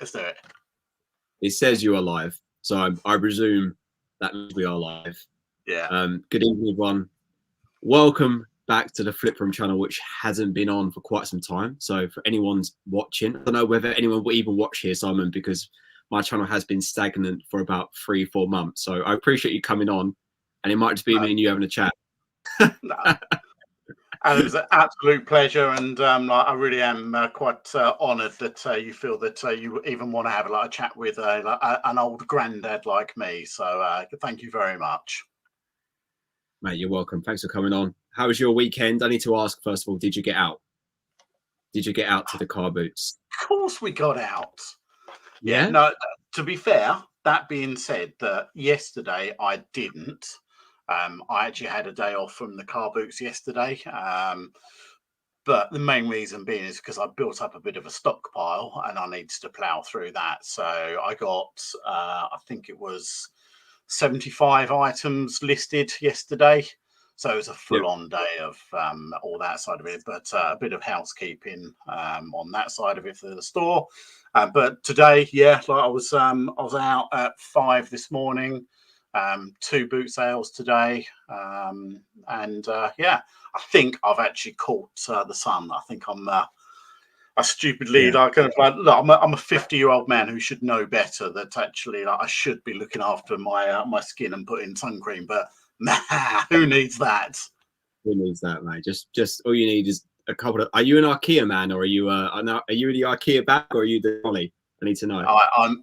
Let's do it. It says you are live, so I presume that means we are live. Yeah. Good evening, everyone. Welcome back to the Flip Room channel, which hasn't been on for quite some time. So for anyone watching, I don't know whether anyone will even watch here, Simon, because my channel has been stagnant for about 3-4 months. So I appreciate you coming on, and it might just be me and you having a chat. No. And it was an absolute pleasure, and I really am quite honoured that you feel that you even want to have a chat with an old granddad like me. So thank you very much. Mate, you're welcome. Thanks for coming on. How was your weekend? I need to ask, first of all, did you get out? Did you get out to the car boots? Of course we got out. Yeah? No, to be fair, that being said, yesterday I didn't. I actually had a day off from the car boots yesterday. But the main reason being is because I built up a bit of a stockpile and I needed to plough through that. So I got, I think it was 75 items listed yesterday. So it was a full-on day of all that side of it, but a bit of housekeeping on that side of it for the store. But today, yeah, like I was out at 5 this morning. 2 boot sales today, and yeah, I think I've actually caught the sun. I think I'm a stupidly look, I'm a 50-year-old man who should know better, that actually I should be looking after my my skin and putting sun cream, but nah, who needs that? Who needs that, mate? Just all you need is a couple of. Are you an IKEA man, or are you are you the IKEA bag, or are you the trolley? I need to know.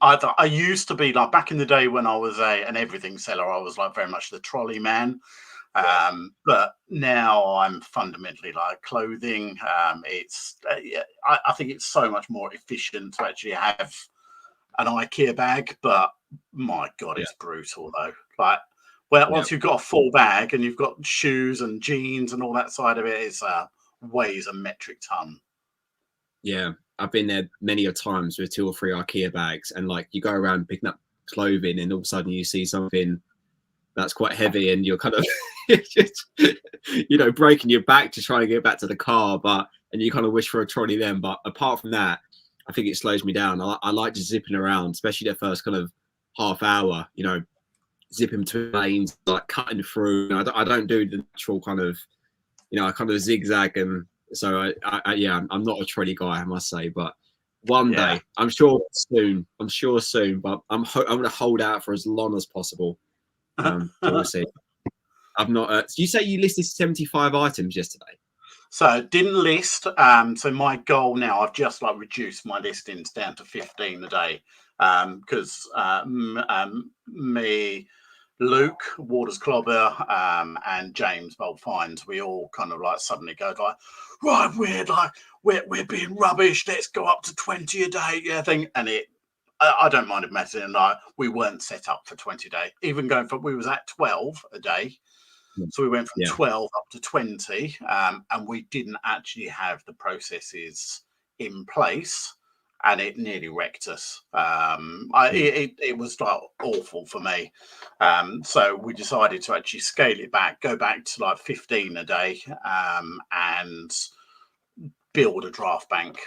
I used to be, like, back in the day when I was an everything seller, I was like very much the trolley man. But now I'm fundamentally like clothing. It's I think it's so much more efficient to actually have an IKEA bag, but my God, it's brutal though. Like, well, once you've got a full bag and you've got shoes and jeans and all that side of it, it's weighs a metric ton. Yeah, I've been there many a times with 2 or 3 IKEA bags, and like you go around picking up clothing, and all of a sudden you see something that's quite heavy, and you're kind of just, breaking your back to try and get back to the car, and you kind of wish for a trolley then. But apart from that, I think it slows me down. I like just zipping around, especially the first kind of half hour, zipping between lanes, like cutting through. I don't do the natural kind of, I kind of zigzag, and so I'm not a trolley guy, I must say. But one day, I'm sure soon, but I'm going to hold out for as long as possible. So we'll see. I've not. You say you listed 75 items yesterday. So didn't list. So my goal now, I've just reduced my listings down to 15 a day, because me, Luke Waters Clobber, and James Bold Finds, we all kind of suddenly go right, we're being rubbish. Let's go up to 20 a day, thing, and it. I don't mind admitting, we weren't set up for 20 a day. Even going from, we was at 12 a day. So we went from 12 up to 20, and we didn't actually have the processes in place, and it nearly wrecked us. It was awful for me. So we decided to actually scale it back, go back to 15 a day, and build a draft bank.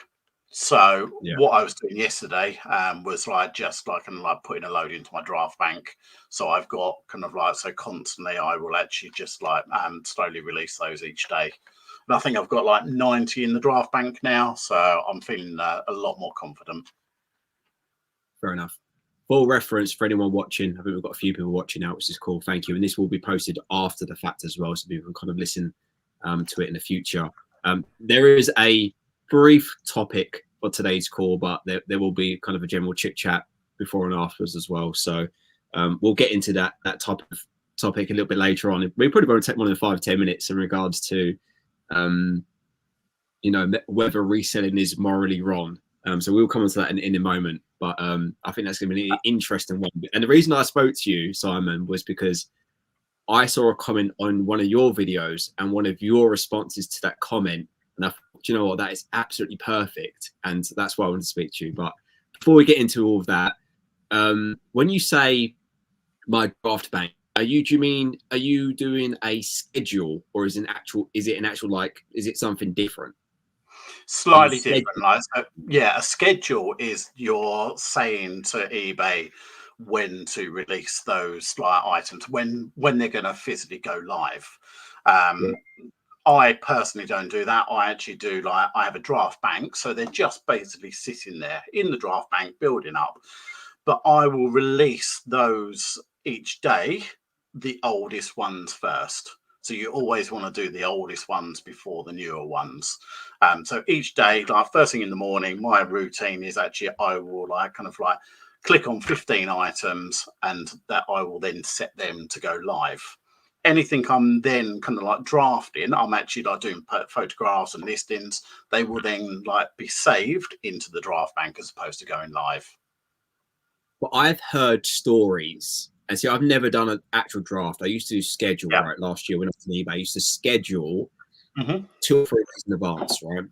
So what I was doing yesterday was just putting a load into my draft bank. So I've got so constantly I will actually just slowly release those each day. And I think I've got 90 in the draft bank now. So I'm feeling a lot more confident. Fair enough. Full reference for anyone watching. I think we've got a few people watching now, which is cool. Thank you. And this will be posted after the fact as well, so people can kind of listen to it in the future. There is a brief topic for today's call, but there will be kind of a general chit chat before and afterwards as well. So we'll get into that topic a little bit later on. We probably won't take more than 5-10 minutes in regards to whether reselling is morally wrong. So we'll come on to that in a moment. But I think that's going to be an interesting one. And the reason I spoke to you, Simon, was because I saw a comment on one of your videos, and one of your responses to that comment, and I thought, you know what, that is absolutely perfect. And that's why I wanted to speak to you. But before we get into all of that, when you say my draft bank, are you doing a schedule, or is it something different? Slightly different. Like, so, yeah, a schedule is you're saying to eBay when to release those like items, when they're going to physically go live. I personally don't do that. I actually do like I have a draft bank, so they're just basically sitting there in the draft bank building up. But I will release those each day, the oldest ones first. So you always want to do the oldest ones before the newer ones. So each day, like first thing in the morning, my routine is actually I will like kind of like click on 15 items, and that I will then set them to go live. Anything I'm then kind of like drafting, I'm actually like doing photographs and listings. They will then like be saved into the draft bank as opposed to going live. But I've heard stories, and see, I've never done an actual draft. I used to schedule, right? Last year when I was on eBay, I used to schedule 2 or 3 days in advance, right?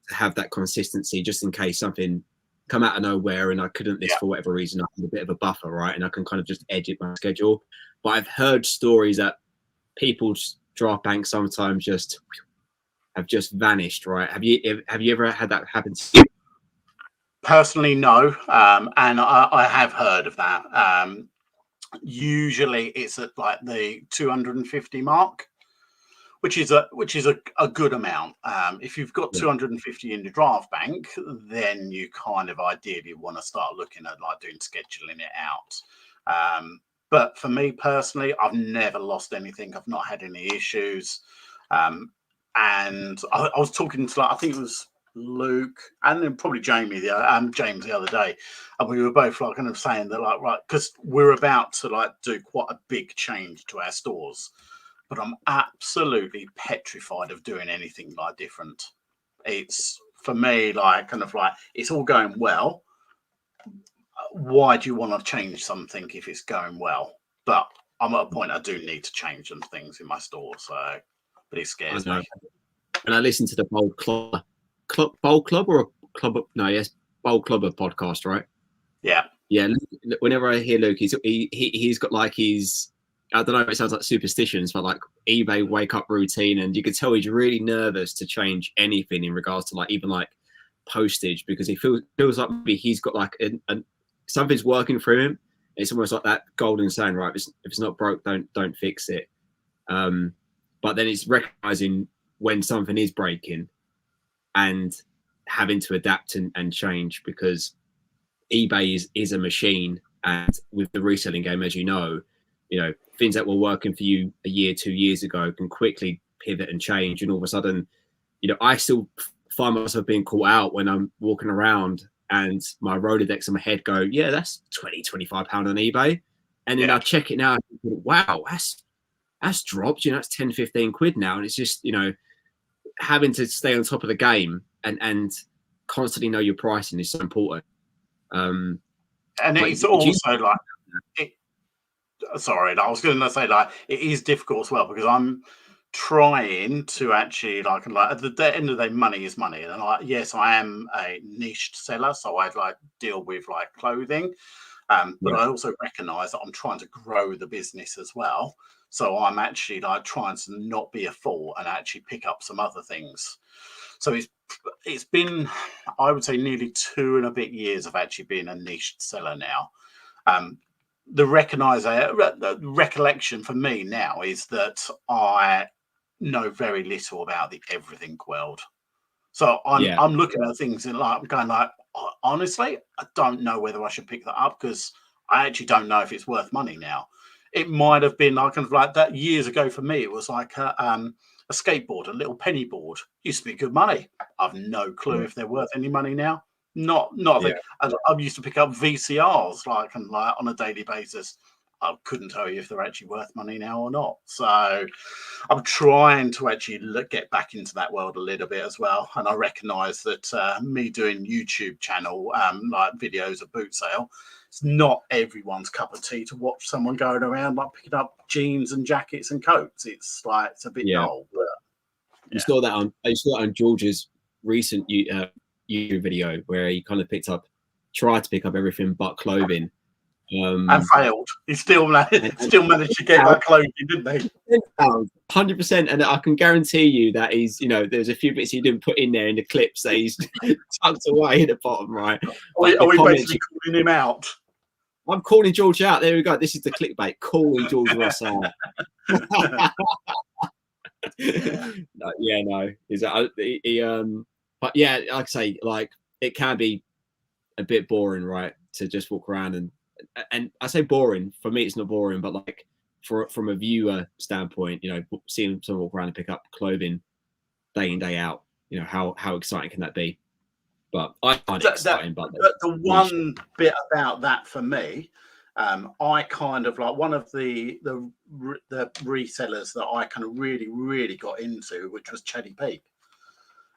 To have that consistency, just in case something come out of nowhere and I couldn't list for whatever reason. I had a bit of a buffer, right? And I can kind of just edit my schedule. But I've heard stories that people's draft banks sometimes have just vanished, right? Have you ever had that happen to you? Personally, no, and I have heard of that. Usually, it's at like the 250 mark, which is a good amount. If you've got 250 in the draft bank, then you kind of ideally want to start looking at like doing scheduling it out. But for me personally, I've never lost anything. I've not had any issues. And I was talking to like, I think it was Luke and then probably James the other day, and we were both like kind of saying that like, right, because we're about to like do quite a big change to our stores, but I'm absolutely petrified of doing anything like different. It's for me like kind of like it's all going well. Why do you want to change something if it's going well? But I'm at a point I do need to change some things in my store, so but it scares me. And I listen to the Bold Club or Bold Clubber podcast, right? Yeah. Whenever I hear Luke, he's got like his, I don't know if it sounds like superstitions, but like eBay wake up routine, and you can tell he's really nervous to change anything in regards to like even like postage, because he feels like maybe he's got like something's working for him. It's almost like that golden saying, right? If it's not broke, don't fix it. But then it's recognizing when something is breaking and having to adapt and change, because eBay is a machine, and with the reselling game, as you know, things that were working for you a year, 2 years ago can quickly pivot and change. And all of a sudden, I still find myself being caught out when I'm walking around and my Rolodex in my head go, yeah, that's £20-25 on eBay. And then I check it now and think, wow, that's dropped, it's 10-15 quid now. And it's just, having to stay on top of the game and constantly know your pricing is so important. And it's also like, sorry, I was going to say like it is difficult as well, because I'm trying to actually like at the end of the day, money is money, and yes, I am a niched seller, so I like deal with like clothing, but I also recognize that I'm trying to grow the business as well. So I'm actually like trying to not be a fool and actually pick up some other things. So it's been, I would say, nearly 2 and a bit years of actually being a niched seller now. The recollection for me now is that I know very little about the everything world. So I'm looking at things and like I'm going like, honestly, I don't know whether I should pick that up, because I actually don't know if it's worth money now. It might have been like kind of like that years ago for me. It was like a skateboard, a little penny board. Used to be good money. I've no clue if they're worth any money now. Not I used to pick up VCRs like on a daily basis. I couldn't tell you if they're actually worth money now or not. So I'm trying to actually get back into that world a little bit as well. And I recognise that me doing YouTube channel like videos of boot sale, it's not everyone's cup of tea to watch someone going around like picking up jeans and jackets and coats. It's like it's a bit dull. But, you saw that on George's recent YouTube video where he kind of tried to pick up everything but clothing. And failed. He still managed to get that clothing, didn't he? 100%. And I can guarantee you that he's, there's a few bits he didn't put in there in the clips that he's tucked away in the bottom right. Are we basically calling him out? I'm calling George out. There we go. This is the clickbait. Calling George Ross out. But yeah, like I say, like it can be a bit boring, right? To just walk around and I say boring, for me it's not boring, but like from a viewer standpoint, seeing someone walk around and pick up clothing day in, day out, how exciting can that be? But I find it exciting. But the one bit about that for me, I kind of like one of the resellers that I kind of really got into, which was Chatty Pete.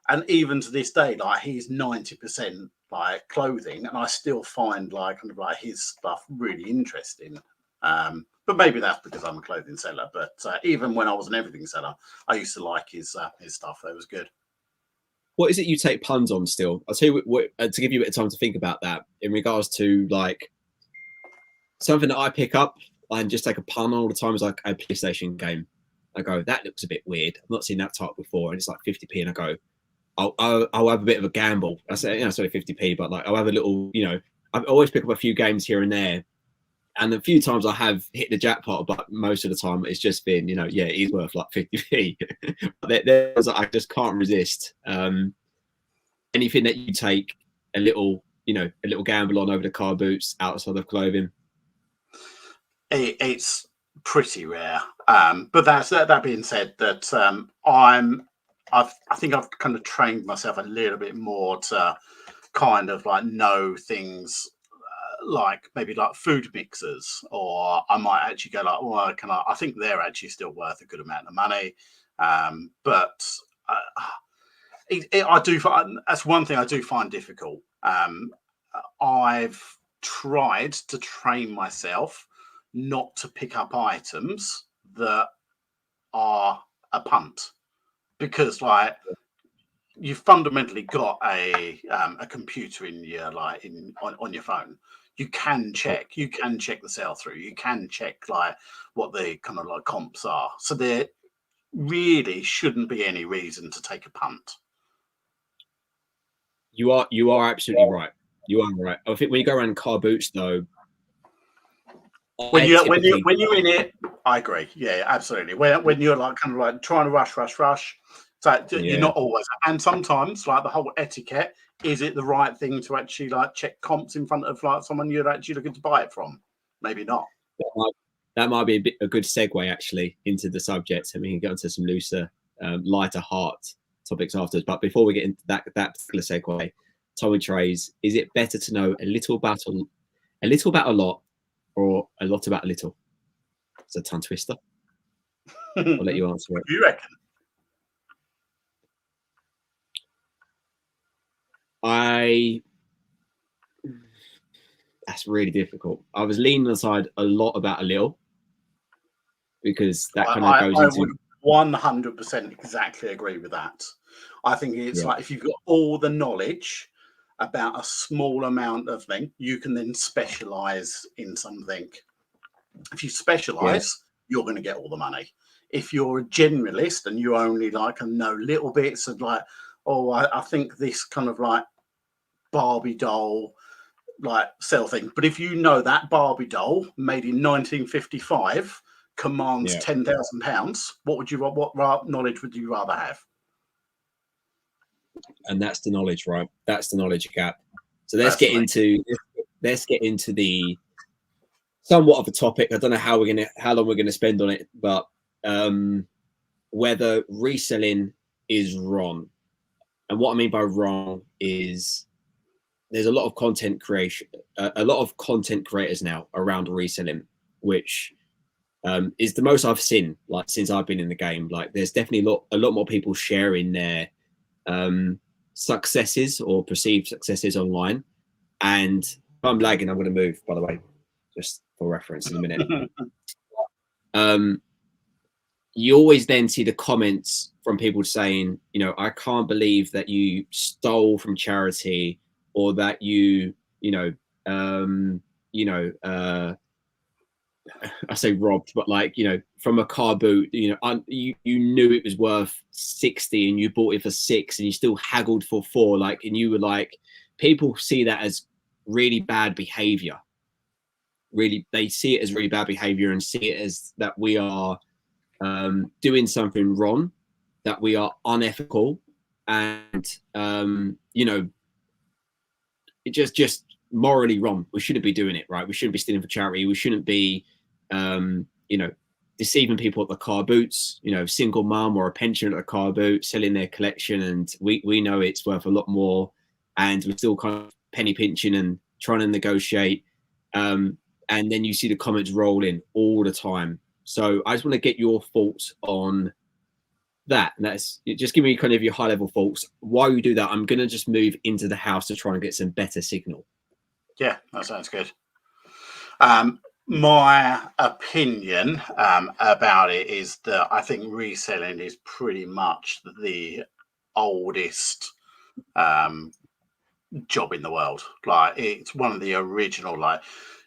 And even to this day, like he's 90% like clothing, and I still find like kind of like his stuff really interesting. But maybe that's because I'm a clothing seller. But even when I was an everything seller, I used to like his stuff. That was good. What is it you take puns on still? I'll tell you what, to give you a bit of time to think about that in regards to like something that I pick up and just take a pun all the time is like a PlayStation game. I go, that looks a bit weird. I've not seen that type before. And it's like 50p. And I go, I'll have a bit of a gamble. I say, sorry, 50p, but like I'll have a little, I always pick up a few games here and there. And a few times I have hit the jackpot, but most of the time it's just been, it is worth like 50p. There's I just can't resist. Anything that you take a little gamble on over the car boots outside of clothing. It's pretty rare. But that being said, that I think I've kind of trained myself a little bit more to kind of like know things like maybe like food mixers, or I might actually go like, well, I think they're actually still worth a good amount of money. But I do find that's one thing I do find difficult. I've tried to train myself not to pick up items that are a punt, because like you've fundamentally got a computer in your on your phone. You can check the sell through. You can check like what the kind of like comps are. So there really shouldn't be any reason to take a punt. You are absolutely right. You are right. I think when you go around car boots though, when you're in it, I agree. Yeah, absolutely. When you're like kind of like trying to rush. So you're not always, and sometimes like the whole etiquette, is it the right thing to actually like check comps in front of like someone you're actually looking to buy it from? Maybe not. That might be a good segue actually into the subject, and we can get onto some looser, lighter heart topics afterwards. But before we get into that particular segue, Tommy Trays, is it better to know a little about a lot, or a lot about a little? It's a tongue twister. I'll let you answer it. What do you reckon? That's really difficult. I was leaning aside a lot about a little, because that kind of goes into. I would 100% exactly agree with that. I think it's like if you've got all the knowledge about a small amount of thing, you can then specialize in something. If you specialize, you're going to get all the money. If you're a generalist and you only like know little bits of like, I think this kind of like Barbie doll like sell thing, but if you know that Barbie doll made in 1955 commands £10,000, what knowledge would you rather have? And that's the knowledge, right? That's the knowledge gap. So let's get into the somewhat of a topic. I don't know how long we're gonna spend on it, but whether reselling is wrong. And what I mean by wrong is there's a lot of content creation, a lot of content creators now around reselling, which is the most I've seen like since I've been in the game. Like there's definitely a lot more people sharing their successes or perceived successes online. And if I'm lagging, I'm going to move, by the way, just for reference in a minute. You always then see the comments from people saying, I can't believe that you stole from charity, or that you I say robbed, but like, from a car boot, you knew it was worth 60 and you bought it for 6 and you still haggled for 4, like, and you were like, people see that as really bad behavior. Really, they see it as really bad behavior and see it as that we are doing something wrong, that we are unethical, and it just morally wrong. We shouldn't be doing it, right? We shouldn't be stealing for charity. We shouldn't be deceiving people at the car boots, single mum or a pensioner at a car boot selling their collection, and we know it's worth a lot more, and we're still kind of penny pinching and trying to negotiate, and then you see the comments roll in all the time. So I just want to get your thoughts on that, and that's just give me kind of your high level thoughts. While you do that, I'm going to just move into the house to try and get some better signal. Yeah, that sounds good. My opinion about it is that I think reselling is pretty much the oldest job in the world. Like, it's one of the original, like,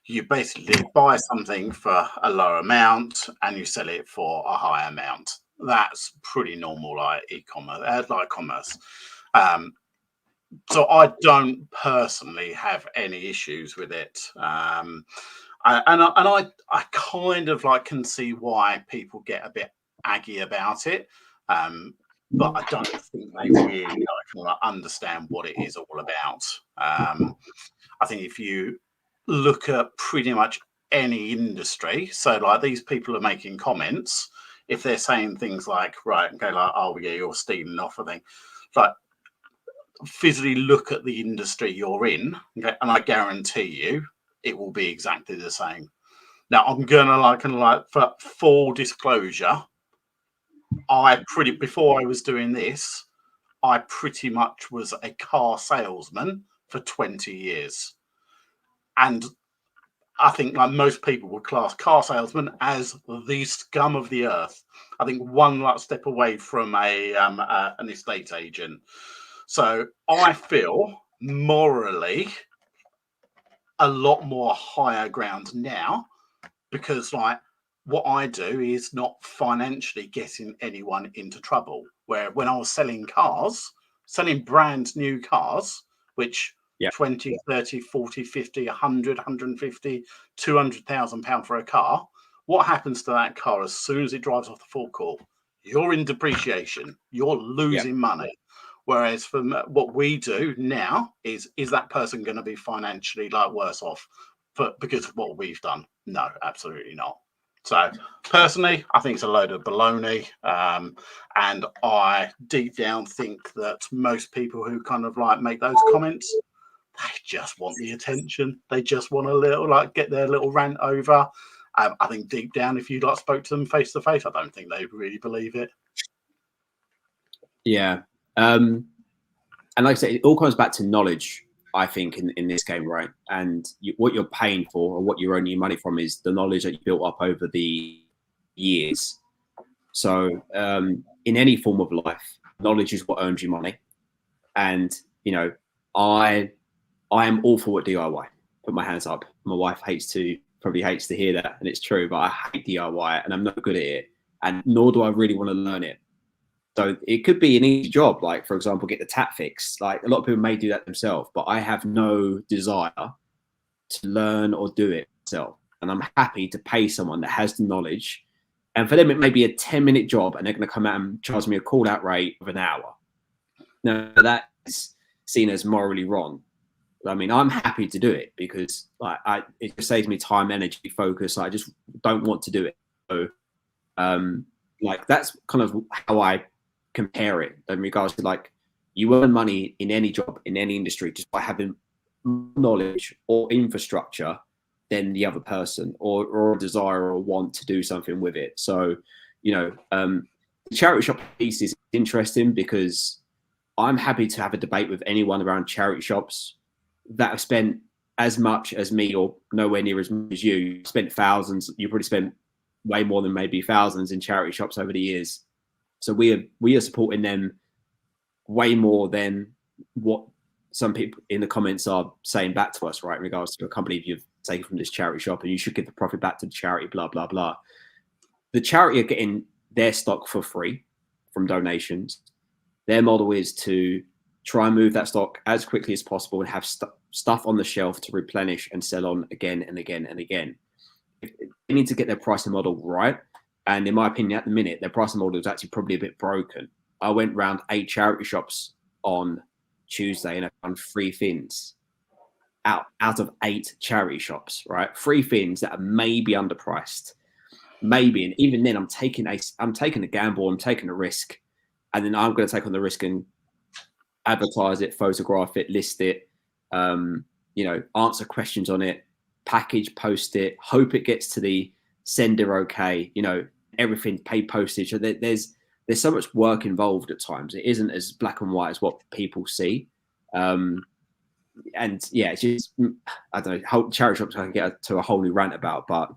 you basically buy something for a low amount and you sell it for a high amount. That's pretty normal, like e-commerce, like commerce. So I don't personally have any issues with it. I kind of like can see why people get a bit aggy about it. But I don't think they really understand what it is all about. I think if you look at pretty much any industry, so like these people are making comments, if they're saying things like, right, okay, like, oh yeah, you're stealing off, I think, like, physically look at the industry you're in, okay, and I guarantee you it will be exactly the same. Now, I'm gonna for full disclosure, before I was doing this, I pretty much was a car salesman for 20 years. And I think like most people would class car salesmen as the scum of the earth. I think one step away from an estate agent. So I feel morally a lot more higher ground now, because like what I do is not financially getting anyone into trouble. Where when I was selling cars, selling brand new cars, which 20, 30, 40, 50, 100, 150, 200,000 pounds for a car, what happens to that car as soon as it drives off the forecourt? You're in depreciation. You're losing money. Whereas from what we do now is that person going to be financially like worse off because of what we've done? No, absolutely not. So personally, I think it's a load of baloney. And I deep down think that most people who kind of like make those comments, they just want the attention. They just want a little like get their little rant over. I think deep down, if you like spoke to them face to face, I don't think they really believe it. Yeah. And like I say, it all comes back to knowledge, I think, in this game, right? And what you're paying for or what you're earning your money from is the knowledge that you built up over the years. So in any form of life, knowledge is what earns you money. And, I am all for DIY. Put my hands up. My wife probably hates to hear that, and it's true, but I hate DIY and I'm not good at it, and nor do I really want to learn it. So it could be an easy job, like, for example, get the tap fixed. Like, a lot of people may do that themselves, but I have no desire to learn or do it myself. And I'm happy to pay someone that has the knowledge. And for them, it may be a 10-minute job and they're going to come out and charge me a call out rate of an hour. Now, that's seen as morally wrong. I mean, I'm happy to do it because it just saves me time, energy, focus. I just don't want to do it. So that's kind of how I compare it in regards to, like, you earn money in any job, in any industry, just by having knowledge or infrastructure than the other person, or a desire or want to do something with it. So, the charity shop piece is interesting because I'm happy to have a debate with anyone around charity shops that have spent as much as me or nowhere near as much as you. You spent thousands. You probably spent way more than maybe thousands in charity shops over the years. So we are supporting them way more than what some people in the comments are saying back to us, right, in regards to a company you've taken from this charity shop and you should give the profit back to the charity, blah, blah, blah. The charity are getting their stock for free from donations. Their model is to try and move that stock as quickly as possible and have stuff on the shelf to replenish and sell on again and again and again. They need to get their pricing model right. And in my opinion, at the minute, their pricing model is actually probably a bit broken. I went round 8 charity shops on Tuesday and I found 3 fins out of 8 charity shops, right? 3 fins that are maybe underpriced, maybe. And even then, I'm taking a gamble, I'm taking a risk, and then I'm going to take on the risk and advertise it, photograph it, list it, answer questions on it, package, post it, hope it gets to the sender okay, everything, pay postage. So there's so much work involved at times. It isn't as black and white as what people see. And yeah, it's just, I don't know, charity shops I can get to a whole new rant about, but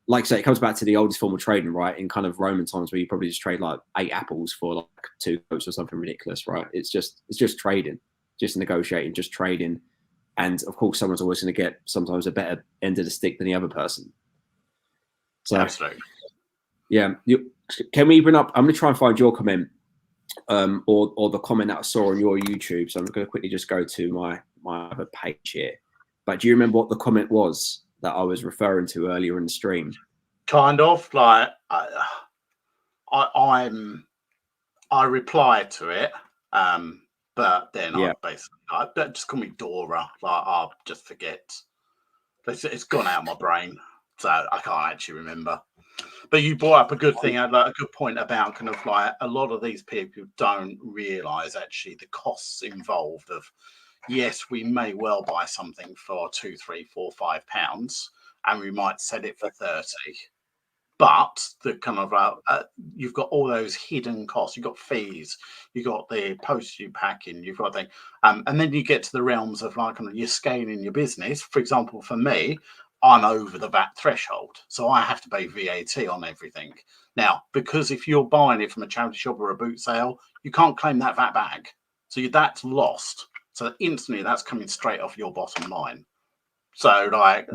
like I say, it comes back to the oldest form of trading, right? In kind of Roman times where you probably just trade like 8 apples for like 2 coats or something ridiculous, right? It's just trading, just negotiating, just trading. And of course, someone's always going to get sometimes a better end of the stick than the other person. So, absolutely. Yeah. Can we bring up, I'm going to try and find your comment or the comment that I saw on your YouTube. So I'm going to quickly just go to my other page here. But do you remember what the comment was that I was referring to earlier in the stream? Kind of like I replied to it, but then I basically just call me Dora. Like I'll just forget. It's gone out of my brain, so I can't actually remember. But you brought up a good thing, like a good point about kind of like a lot of these people don't realise actually the costs involved of. Yes, we may well buy something for £2, £3, £4, £5, and we might sell it for 30. But the kind of you've got all those hidden costs. You've got fees. You've got the postage packing. You've got the and then you get to the realms of like you're scaling your business. For example, for me, I'm over the VAT threshold, so I have to pay VAT on everything now. Because if you're buying it from a charity shop or a boot sale, you can't claim that VAT back, so that's lost. So instantly, that's coming straight off your bottom line. So, like,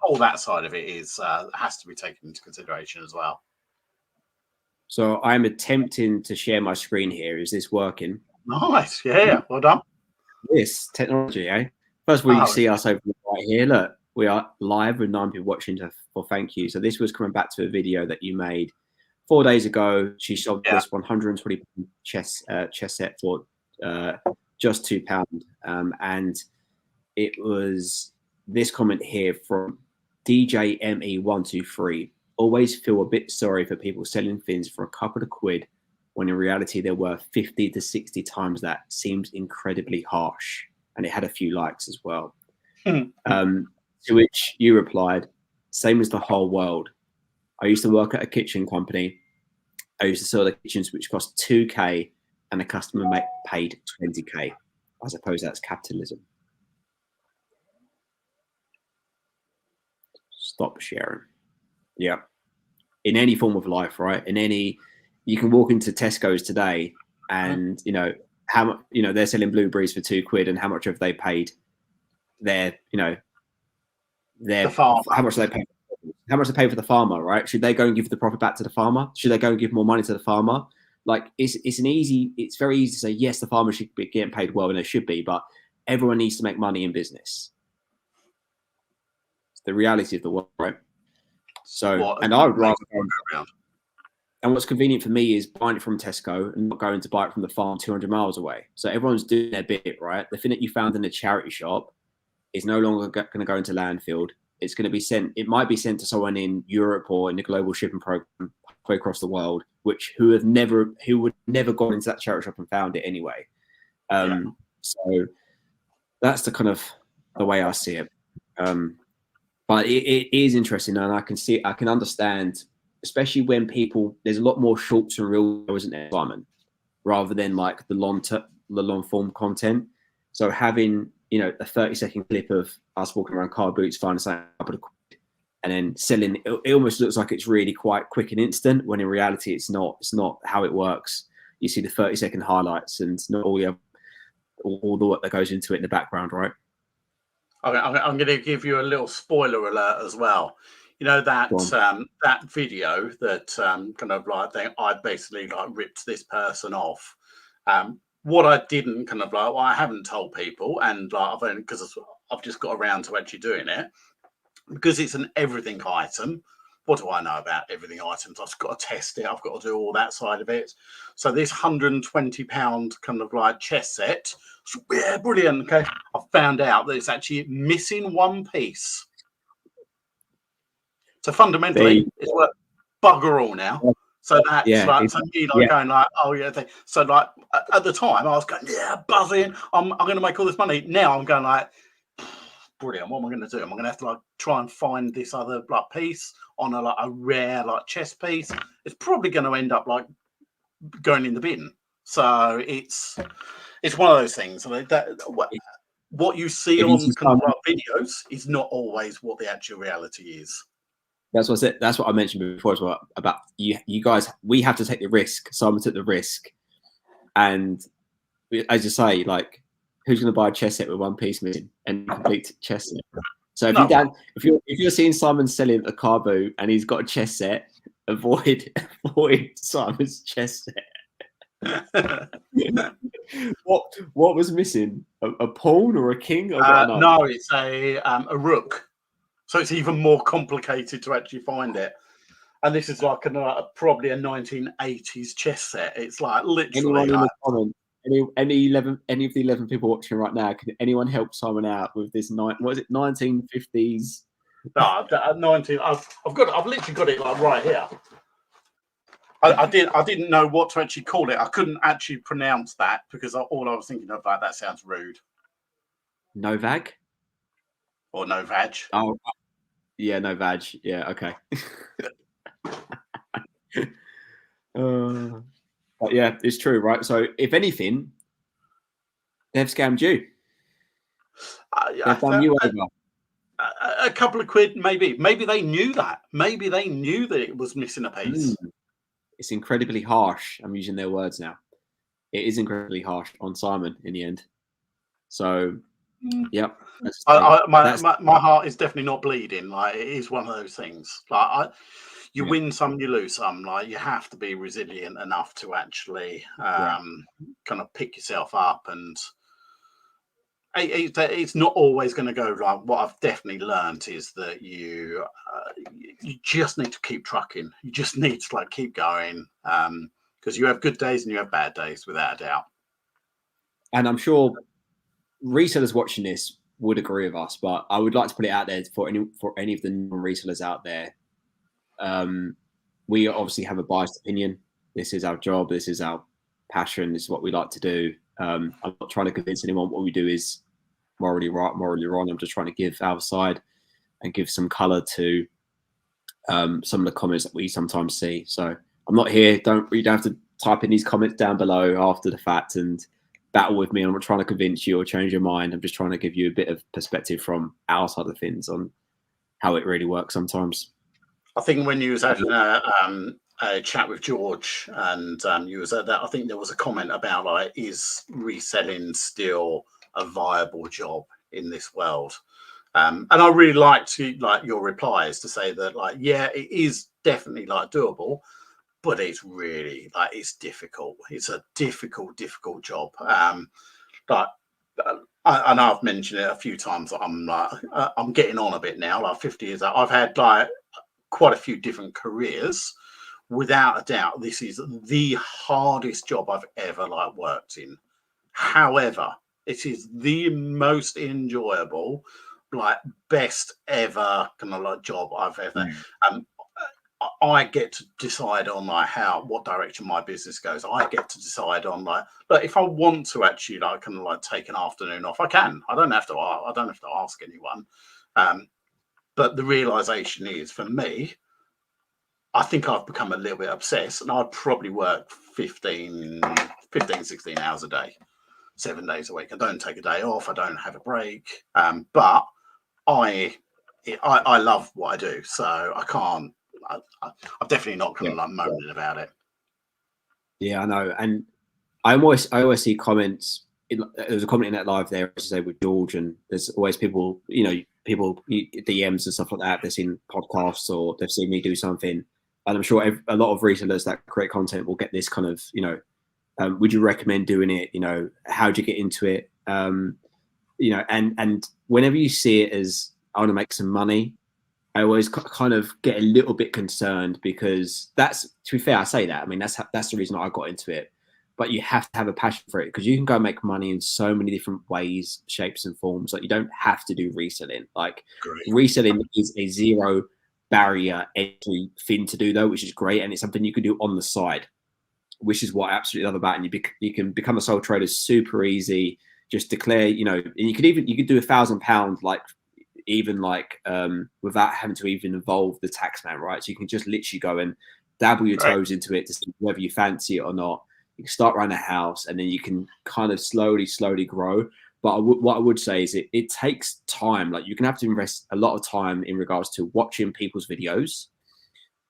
all that side of it is has to be taken into consideration as well. So I'm attempting to share my screen here. Is this working? Nice, yeah, well done. This technology, eh? First of all, you see us over right here. Look, we are live with 9 people watching for thank you. So this was coming back to a video that you made 4 days ago. She sold this 120 chess set for just £2, and it was this comment here from DJ ME123. Always feel a bit sorry for people selling things for a couple of quid when in reality they're worth 50 to 60 times that. Seems incredibly harsh. And it had a few likes as well. To which you replied, same as the whole world. I used to work at a kitchen company. I used to sell the kitchens which cost 2k and the customer paid 20k. I suppose that's capitalism. Stop sharing. Yeah. In any form of life, right? You can walk into Tesco's today and, how much, they're selling blueberries for 2 quid and how much have they paid how much they pay? How much they pay for the farmer, right? Should they go and give the profit back to the farmer? Should they go and give more money to the farmer? Like it's very easy to say, yes, the farmer should be getting paid well and they should be, but everyone needs to make money in business. It's the reality of the world, right? So, and I would rather and what's convenient for me is buying it from Tesco and not going to buy it from the farm 200 miles away. So everyone's doing their bit, right? The thing that you found in a charity shop is no longer going to go into landfill. It's going to be sent. It might be sent to someone in Europe or in the global shipping program halfway across the world, who would never gone into that charity shop and found it anyway. So that's the kind of the way I see it. But it is interesting, and I can understand, especially when there's a lot more shorts and reels, isn't there, Simon, rather than like the long form content. So having a 30-second clip of us walking around car boots, finding something and then selling, it almost looks like it's really quite quick and instant, when in reality it's not how it works. You see the 30-second highlights and not all the all the work that goes into it in the background, right? I'm going to give you a little spoiler alert as well. You know that that video that kind of like I basically like ripped this person off. What I didn't kind of like, well, I haven't told people, and like I've only because I've just got around to actually doing it because it's an everything item. What do I know about everything items? I've got to test it. I've got to do all that side of it. So this £120 kind of like chess set, yeah, brilliant. Okay, I found out that it's actually missing one piece. So fundamentally, it's worth bugger all now. So that's like to me, like going like, oh yeah. So like at the time, I was going, yeah, buzzing. I'm going to make all this money. Now I'm going like, brilliant. What am I going to do? Am I going to have to like try and find this other like piece on a rare like chess piece? It's probably going to end up like going in the bin. So it's one of those things. What you see on kind of videos is not always what the actual reality is. That's what I said. That's what I mentioned before as well about you guys. We have to take the risk. Simon took the risk, and as you say, like, who's going to buy a chess set with one piece missing and complete chess set? So if you're seeing Simon selling a car boot and he's got a chess set, avoid Simon's chess set. What was missing? A pawn or a king? No, it's a rook. So it's even more complicated to actually find it. And this is like probably a 1980s chess set. It's like literally. Anyone in the comments, any of the 11 people watching right now, can anyone help Simon out with this? What is it? 1950s. No, 19. I've literally got it like right here. I didn't know what to actually call it. I couldn't actually pronounce that because all I was thinking of like that sounds rude. Novag. Or Novag. Oh, yeah, Novag. Yeah, okay. But yeah, it's true, right? So if anything, they've scammed you. They've done you over. A couple of quid, maybe. Maybe they knew that. Maybe they knew that it was missing a piece. It's incredibly harsh. I'm using their words now. It is incredibly harsh on Simon in the end. So, yeah. My heart is definitely not bleeding. Like, it is one of those things. Like you win some, you lose some. Like, you have to be resilient enough to actually kind of pick yourself up, and it's not always going to go like. What I've definitely learned is that you just need to keep trucking. You just need to like keep going because you have good days and you have bad days, without a doubt. And I'm sure resellers watching this would agree with us, but I would like to put it out there for any of the non-resellers out there. We obviously have a biased opinion. This is our job. This is our passion. This is what we like to do. I'm not trying to convince anyone what we do is morally right, morally wrong. I'm just trying to give our side and give some color to some of the comments that we sometimes see. So I'm not here. You don't have to type in these comments down below after the fact and battle with me. I'm not trying to convince you or change your mind. I'm just trying to give you a bit of perspective from our side of things on how it really works sometimes. I think when you was having a chat with George and you was at that, I think there was a comment about like, is reselling still a viable job in this world? And I really liked your replies to say that like, yeah, it is definitely like doable, but it's really like it's difficult. It's a difficult job. And I've mentioned it a few times. I'm getting on a bit now. Like 50 years old. I've had like quite a few different careers. Without a doubt, this is the hardest job I've ever like worked in. However, it is the most enjoyable, like best ever kind of like job I've ever. I get to decide on like what direction my business goes. I get to decide on like, but if I want to actually like kind of like take an afternoon off, I can. I don't have to ask anyone. But the realization is for me, I think I've become a little bit obsessed, and I'd probably work 15, 16 hours a day, 7 days a week. I don't take a day off. I don't have a break. But I love what I do, so I can't. I'm definitely not going to like moaning about it. Yeah, I know, and I always see comments there was a comment in that live there, as I say, with George, and there's always people, people DMs and stuff like that. They've seen podcasts or they've seen me do something, and I'm sure a lot of resellers that create content will get this kind of, would you recommend doing it? How do you get into it? And whenever you see it as I want to make some money, I always kind of get a little bit concerned, because that's, to be fair, I say that. I mean, that's the reason I got into it. But you have to have a passion for it, because you can go make money in so many different ways, shapes and forms. Like, you don't have to do reselling. Like, reselling is a zero barrier entry thing to do, though, which is great. And it's something you can do on the side, which is what I absolutely love about it. And you can become a sole trader super easy. Just declare, and you could do £1,000, without having to even involve the tax man, right? So you can just literally go and dabble your toes into it to see whether you fancy it or not. You can start around the house, and then you can kind of slowly grow. But what I would say is it takes time. Like, you can have to invest a lot of time in regards to watching people's videos,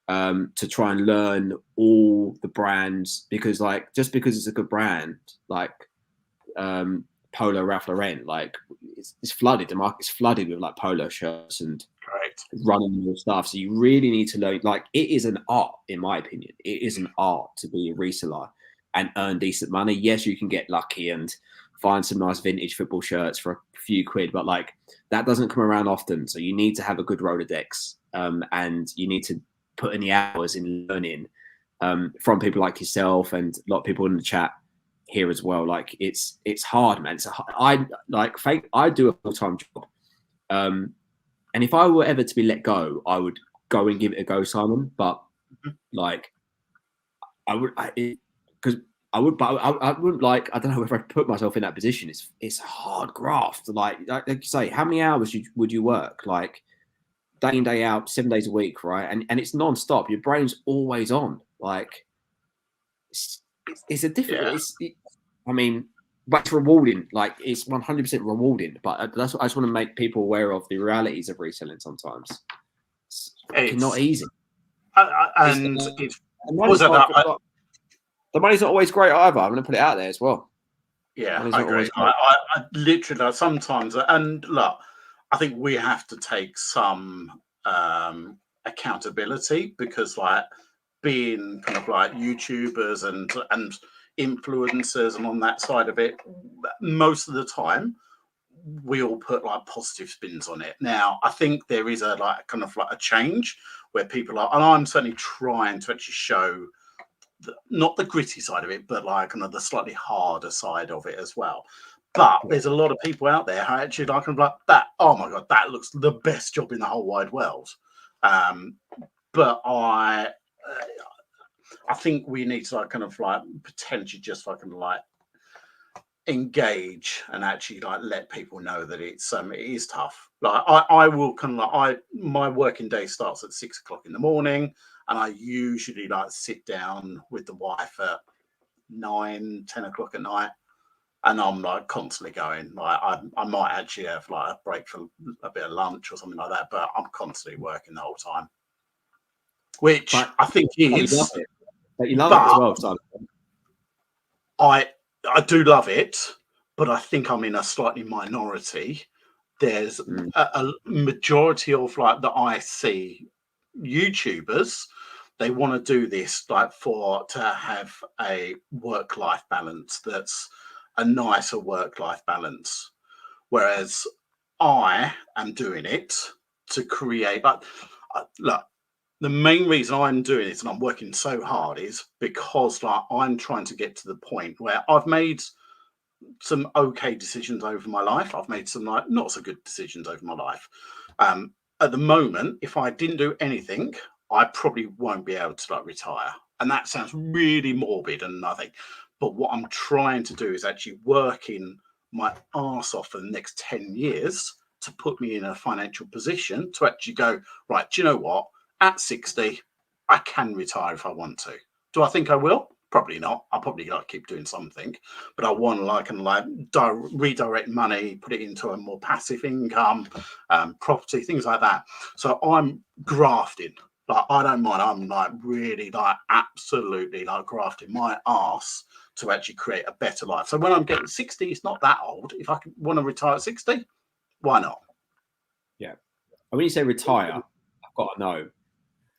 to try and learn all the brands, because just because it's a good brand, Polo Ralph Lauren, it's flooded. The market's flooded with polo shirts and running stuff. So you really need to learn. It is an art, in my opinion. It is an art to be a reseller and earn decent money. Yes, you can get lucky and find some nice vintage football shirts for a few quid, but that doesn't come around often. So you need to have a good Rolodex, and you need to put in the hours in learning from people like yourself and a lot of people in the chat here as well. It's hard, man. I do a full-time job, and if I were ever to be let go, I would go and give it a go, Simon. But I wouldn't I don't know if I'd put myself in that position. It's hard graft. Like you say, how many hours would you work? Day in, day out, 7 days a week, right? And it's non-stop. Your brain's always on. It's a different. Yeah. But it's rewarding. It's 100% rewarding. But that's what I just want to make people aware of, the realities of reselling. Sometimes it's not easy. The money's not always great either. I'm going to put it out there as well. Yeah, I agree. I literally sometimes, and look, I think we have to take some accountability, because being kind of YouTubers and influencers and on that side of it, most of the time we all put positive spins on it. Now, I think there is a a change where people are, and I'm certainly trying to actually show not the gritty side of it, but the slightly harder side of it as well. But there's a lot of people out there who actually that. Oh my God, that looks the best job in the whole wide world. But I think we need to potentially just engage and actually let people know that it is tough. I will my working day starts at 6 o'clock in the morning, and I usually sit down with the wife at 9, 10 o'clock at night. And I'm constantly going. I might actually have a break for a bit of lunch or something like that, but I'm constantly working the whole time, which I think is. You love it. But you love it as well, Simon. I do love it, but I think I'm in a slightly minority. There's a majority of that I see YouTubers. They want to do this to have a work-life balance that's a nicer work-life balance, whereas I am doing it to create. Look, the main reason I'm doing it and I'm working so hard is because I'm trying to get to the point where I've made some okay decisions over my life. I've made some not so good decisions over my life. At the moment, if I didn't do anything, I probably won't be able to retire. And that sounds really morbid and nothing. But what I'm trying to do is actually working my arse off for the next 10 years to put me in a financial position to actually go, right, do you know what? At 60, I can retire if I want to. Do I think I will? Probably not. I'll probably keep doing something. But I want to redirect money, put it into a more passive income, property, things like that. So I'm grafting. Like, I don't mind. I'm like really like absolutely like grafting my ass to actually create a better life. So when I'm getting 60, it's not that old. If I want to retire at 60, why not? Yeah. And when you say retire, I've got to know,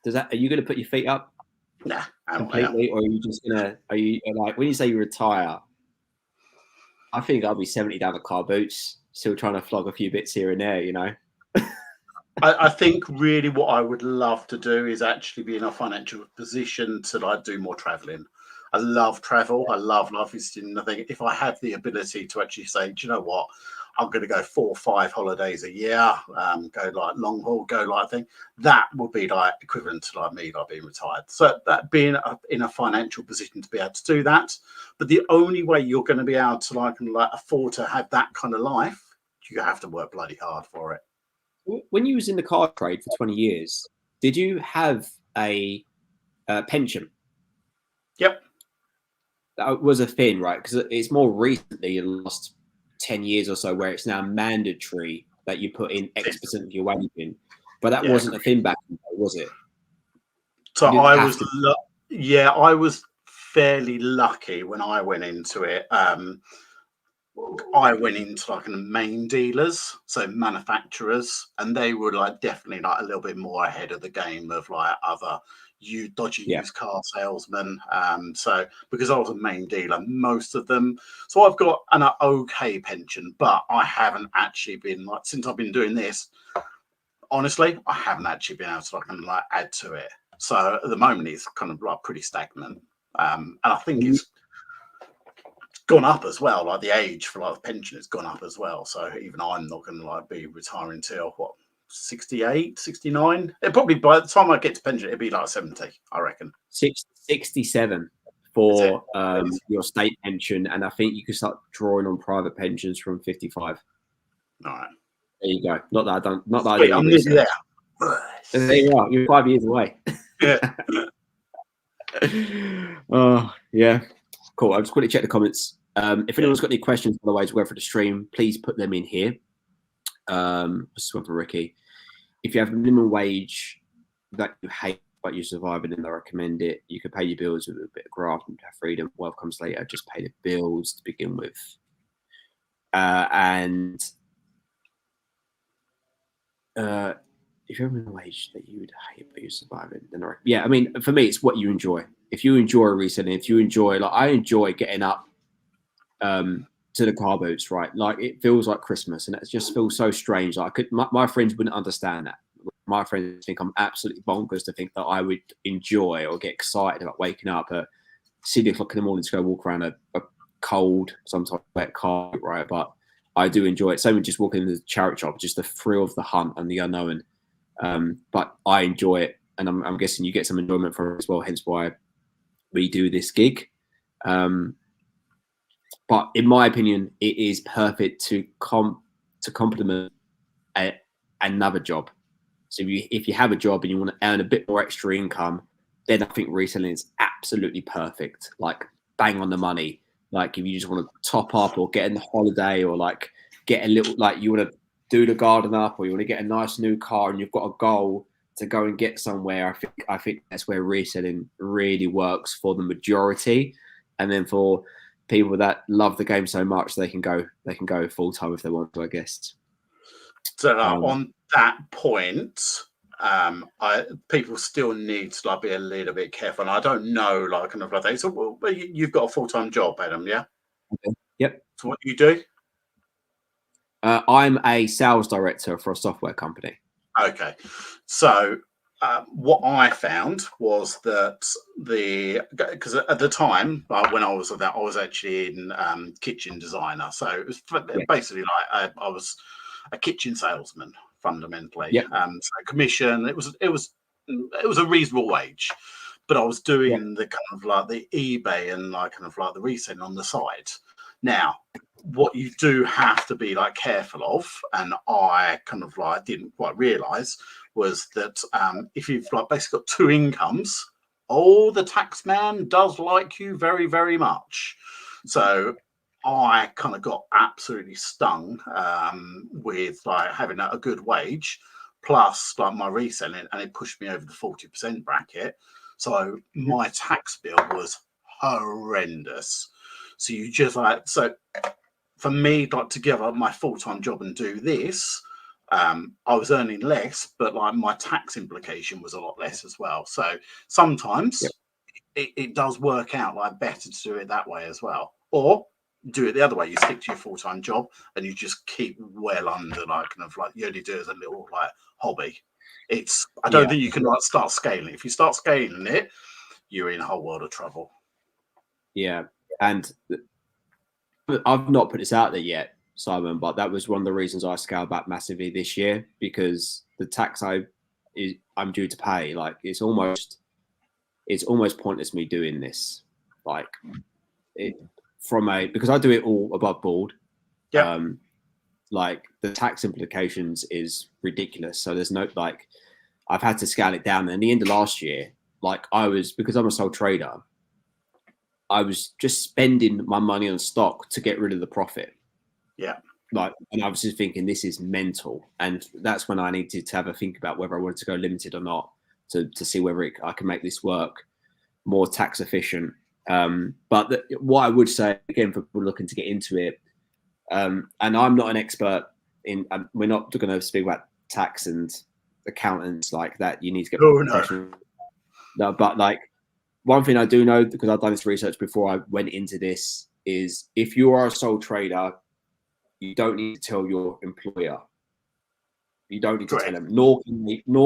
are you going to put your feet up Nah, completely, or are you just are you like, when you say you retire, I think I'll be 70 down the car boots, still trying to flog a few bits here and there, you know? I think really what I would love to do is actually be in a financial position to like do more traveling. I love travel. I love visiting. I think if I have the ability to actually say, do you know what, I'm going to go 4 or 5 holidays a year, go like long haul, go like thing, that would be like equivalent to like me like being retired. So that being in a financial position to be able to do that. But the only way you're going to be able to like afford to have that kind of life, you have to work bloody hard for it. When you was in the car trade for 20 years, did you have a pension? Yep. That was a thing, right? Because it's more recently in the last 10 years or so where it's now mandatory that you put in X% of your wage in. But that wasn't a thing back then, was it? So I was, I was fairly lucky when I went into it. I went into like main dealers, so manufacturers, and they were like definitely like a little bit more ahead of the game of like other dodgy used car salesmen. So because I was a main dealer, most of them. So I've got an okay pension, but I haven't actually been like, since I've been doing this. Honestly, I haven't actually been able to like add to it. So at the moment, it's kind of like pretty stagnant, and I think it's gone up as well. Like the age for like the pension has gone up as well. So even I'm not going to like be retiring till what, 68, 69. It probably, by the time I get to pension, it'd be like 70, I reckon. 67 for your state pension, and I think you can start drawing on private pensions from 55. All right. There you go. Not that I don't. Not that Sweet, I'm nearly there. There you are. You're 5 years away. Yeah. Oh yeah. Cool. I'll just quickly check the comments. If anyone's got any questions, otherwise, we'll go for the stream. Please put them in here. This is one for Ricky. If you have a minimum wage that you hate but you're surviving, then I recommend it. You can pay your bills with a bit of graft and have freedom. Wealth comes later. Just pay the bills to begin with. If you have a minimum wage that you would hate but you're surviving, then I mean, for me, it's what you enjoy. If you enjoy reselling, if you enjoy, like I enjoy getting up to the car boots, right? Like it feels like Christmas, and it just feels so strange. Like my friends wouldn't understand that. My friends think I'm absolutely bonkers to think that I would enjoy or get excited about waking up at 6 o'clock in the morning to go walk around a cold, sometimes wet car, right? But I do enjoy it. Same with just walking into the charity shop, just the thrill of the hunt and the unknown. But I enjoy it, and I'm guessing you get some enjoyment from it as well. Hence why we do this gig. But in my opinion, it is perfect to complement another job. So if you have a job and you want to earn a bit more extra income, then I think reselling is absolutely perfect. Like bang on the money. Like if you just want to top up or get in the holiday or like get a little, like you want to do the garden up or you want to get a nice new car and you've got a goal to go and get somewhere, I think that's where reselling really works for the majority. And then for people that love the game so much, they can go full time if they want to, I guess. So on that point, people still need to like be a little bit careful. And I don't know, like kind of like that. So well, you've got a full-time job, Adam, yeah? Okay. Yep. So what do you do? I'm a sales director for a software company. Okay, so what I found was that because at the time when I was that, I was actually in kitchen designer, so it was basically like I was a kitchen salesman fundamentally. Yep. So commission, it was a reasonable wage, but I was doing the kind of like the eBay and like kind of like the reselling on the side. Now, what you do have to be like careful of, and I kind of like didn't quite realize, was that if you've like basically got two incomes, the tax man does like you very, very much. So I kind of got absolutely stung with like having a good wage, plus like my reselling, and it pushed me over the 40% bracket. So my tax bill was horrendous. So you just like, so for me, like to give up my full-time job and do this, I was earning less, but like my tax implication was a lot less as well. So sometimes it does work out like better to do it that way as well, or do it the other way. You stick to your full-time job and you just keep well under, like kind of like you only do it as a little like hobby. I don't think you can like start scaling. If you start scaling it, you're in a whole world of trouble. Yeah, and I've not put this out there yet, Simon, but that was one of the reasons I scaled back massively this year, because the tax I'm due to pay, like it's almost pointless me doing this, like because I do it all above board. Yeah. Like the tax implications is ridiculous. So there's no, like, I've had to scale it down. And in the end of last year, like because I'm a sole trader, I was just spending my money on stock to get rid of the profit. Yeah. Like, and I was just thinking, this is mental. And that's when I needed to have a think about whether I wanted to go limited or not, to see whether I can make this work more tax efficient. But what I would say, again, for people looking to get into it, and I'm not an expert in, we're not going to speak about tax and accountants like that. You need to get professional. No, but like, one thing I do know, because I've done this research before I went into this, is if you are a sole trader, you don't need to tell your employer. You don't need to tell them, nor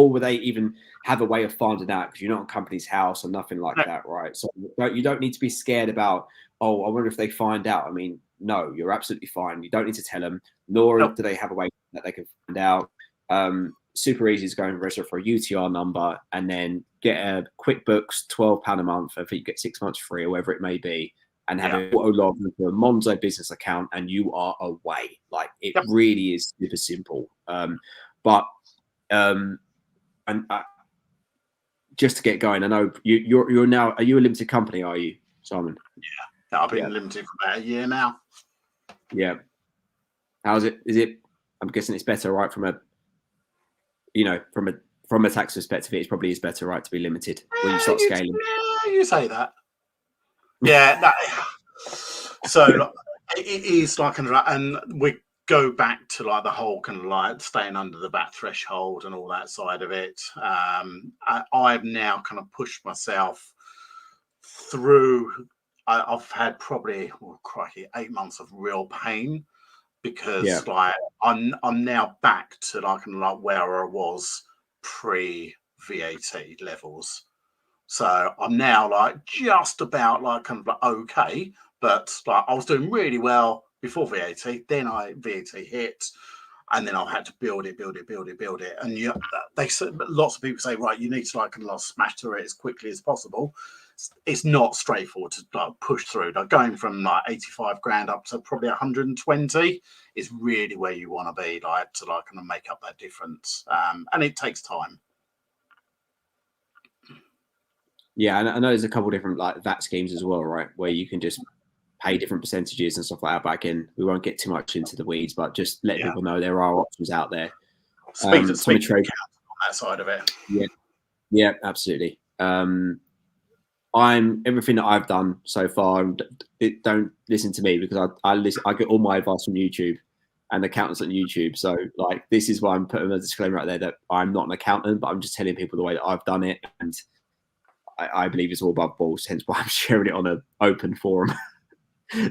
will they even have a way of finding out, because you're not on company's house or nothing like that, right? So you don't need to be scared about, oh, I wonder if they find out. I mean, no, you're absolutely fine. You don't need to tell them, nor do they have a way that they can find out. Super easy to go and register for a UTR number and then get a QuickBooks £12 a month. I think you get 6 months free or whatever it may be, and have it auto log into a Monzo business account, and you are away. Like it really is super simple. But just to get going, I know you're now. Are you a limited company? Are you, Simon? Yeah, I've been limited for about a year now. Yeah. How's it? Is it? I'm guessing it's better, right? From a tax perspective, it probably is better, right, to be limited when you start scaling. Yeah, you say that. Yeah. So it is like, and we go back to like the whole kind of like staying under the VAT threshold and all that side of it. I've now kind of pushed myself through. I've had probably 8 months of real pain, because like I'm now back to like where I was pre-VAT levels. So I'm now like just about like kind of like okay, but like I was doing really well before VAT. Then VAT hit, and then I've had to build it. And they said, lots of people say, right, you need to like kind of smash through it as quickly as possible. It's not straightforward to like push through. Like going from like 85 grand up to probably 120 is really where you want to be, like to like kind of make up that difference. And it takes time. Yeah, and I know there's a couple of different like VAT schemes as well, right? Where you can just pay different percentages and stuff like that. But again, we won't get too much into the weeds, but just let people know there are options out there. Speak to on that side of it. Yeah, absolutely. Everything that I've done so far. Don't listen to me, because I get all my advice from YouTube and accountants on YouTube. So like, this is why I'm putting a disclaimer out there that I'm not an accountant, but I'm just telling people the way that I've done it, and I believe it's all above board. Hence why I'm sharing it on an open forum.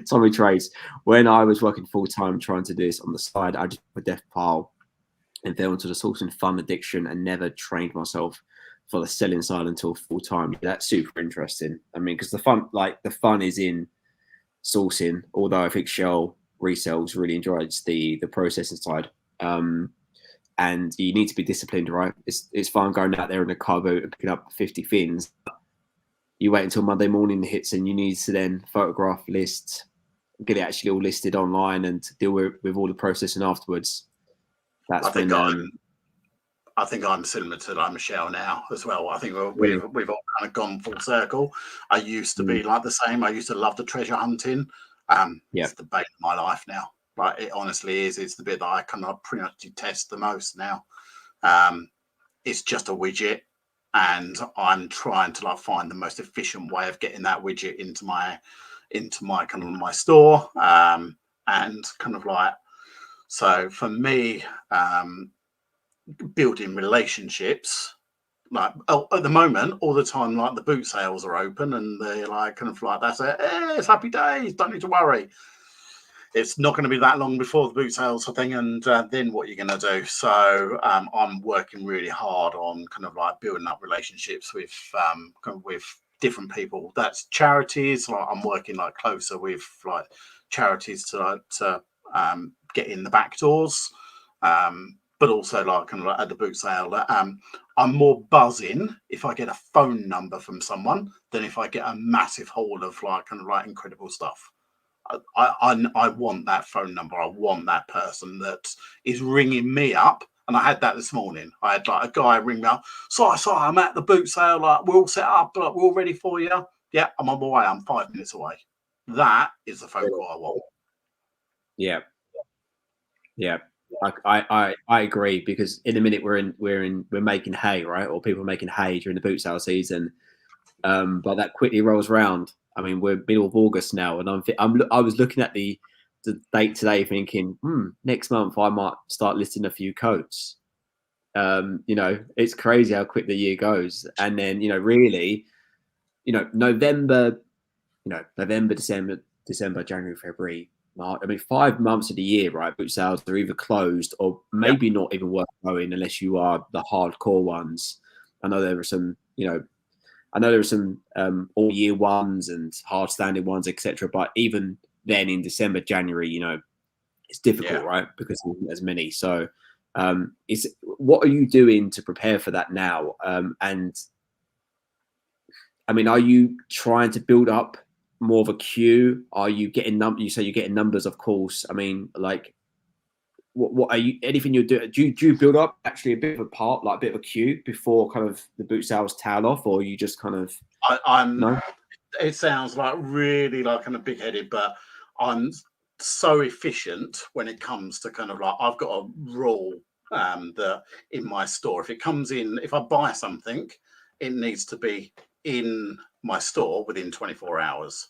Tommy Trace, when I was working full time trying to do this on the side, I just put a death pile and fell into the sourcing fun addiction and never trained myself for the selling side until full time. That's super interesting. I mean, because the fun is in sourcing, although I think Shell Resells really enjoys the processing side. And you need to be disciplined, right? It's fun going out there in a car boat and picking up 50 fins. You wait until Monday morning hits, and you need to then photograph, list, get it actually all listed online, and deal with all the processing afterwards. I think I'm similar to like Michelle now as well. I think we've all kind of gone full circle. I used to be like the same. I used to love the treasure hunting. It's the bane of my life now. Like it honestly is. It's the bit that I kind of pretty much detest the most now. It's just a widget, and I'm trying to like find the most efficient way of getting that widget into my kind of my store, and kind of like, so for me, building relationships, like at the moment, all the time, like the boot sales are open and they're like kind of like, that's it, hey, it's happy days, don't need to worry. It's not going to be that long before the boot sales thing, and then what you're going to do. So I'm working really hard on kind of like building up relationships with kind of with different people. That's charities. Like I'm working like closer with like charities to get in the back doors, but also like kind of like at the boot sale. I'm more buzzing if I get a phone number from someone than if I get a massive haul of like kind of like incredible stuff. I want that phone number. I want that person that is ringing me up. And I had that this morning. I had like a guy ring me up. Sorry, I'm at the boot sale. Like we're all set up. Like we're all ready for you. Yeah, I'm on my way. I'm 5 minutes away. That is the phone call I want. Yeah. I agree, because in a minute we're making hay, right? Or people are making hay during the boot sale season. But that quickly rolls around. I mean, we're middle of August now, and I was looking at the date today, thinking, next month I might start listing a few coats. It's crazy how quick the year goes, and then really, November, December, January, February, March. I mean, 5 months of the year, right? Boot sales are either closed or maybe not even worth going unless you are the hardcore ones. I know there are some, all year ones and hard standing ones, etc. But even then, in December, January, it's difficult, right? Because there isn't as many. So, what are you doing to prepare for that now? And I mean, are you trying to build up more of a queue? Are you getting You say you're getting numbers, of course. I mean, like, what are you? Anything you're doing? Do you build up actually a bit of a bit of a queue before kind of the boot sales tail off, or you just kind of? No? It sounds like really like kind of big headed, but I'm so efficient when it comes to kind of like, I've got a rule that in my store, if it comes in, if I buy something, it needs to be in my store within 24 hours.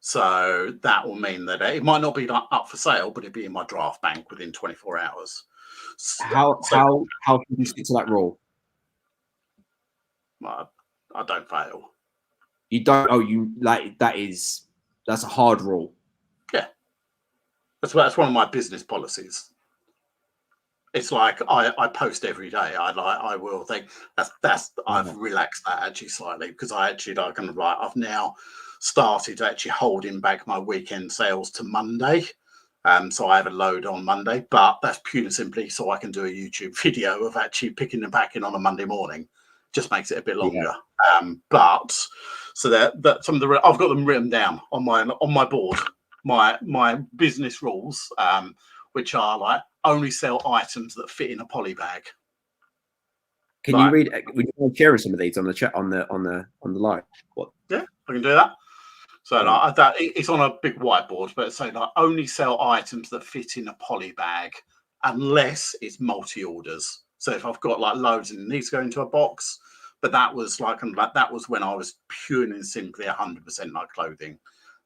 So that will mean that it might not be like up for sale, but it'll be in my draft bank within 24 hours. How can you stick to that rule? I don't fail. You don't. Oh, you like that's a hard rule. Yeah, that's one of my business policies. It's like I post every day. I will think that's I've relaxed that actually slightly, because I actually like kind of like, I've now started actually holding back my weekend sales to Monday. So I have a load on Monday, but that's purely and simply so I can do a YouTube video of actually picking them back in on a Monday morning. Just makes it a bit longer. But so that some of the, I've got them written down on my board, my business rules, which are like, only sell items that fit in a poly bag. Can you read? Would you share some of these on the chat on the live? What? Yeah, I can do that. So like, that it's on a big whiteboard, but it's saying like, only sell items that fit in a poly bag unless it's multi-orders. So if I've got like loads and it needs to go into a box, but that was like that was when I was purely and simply 100% like clothing.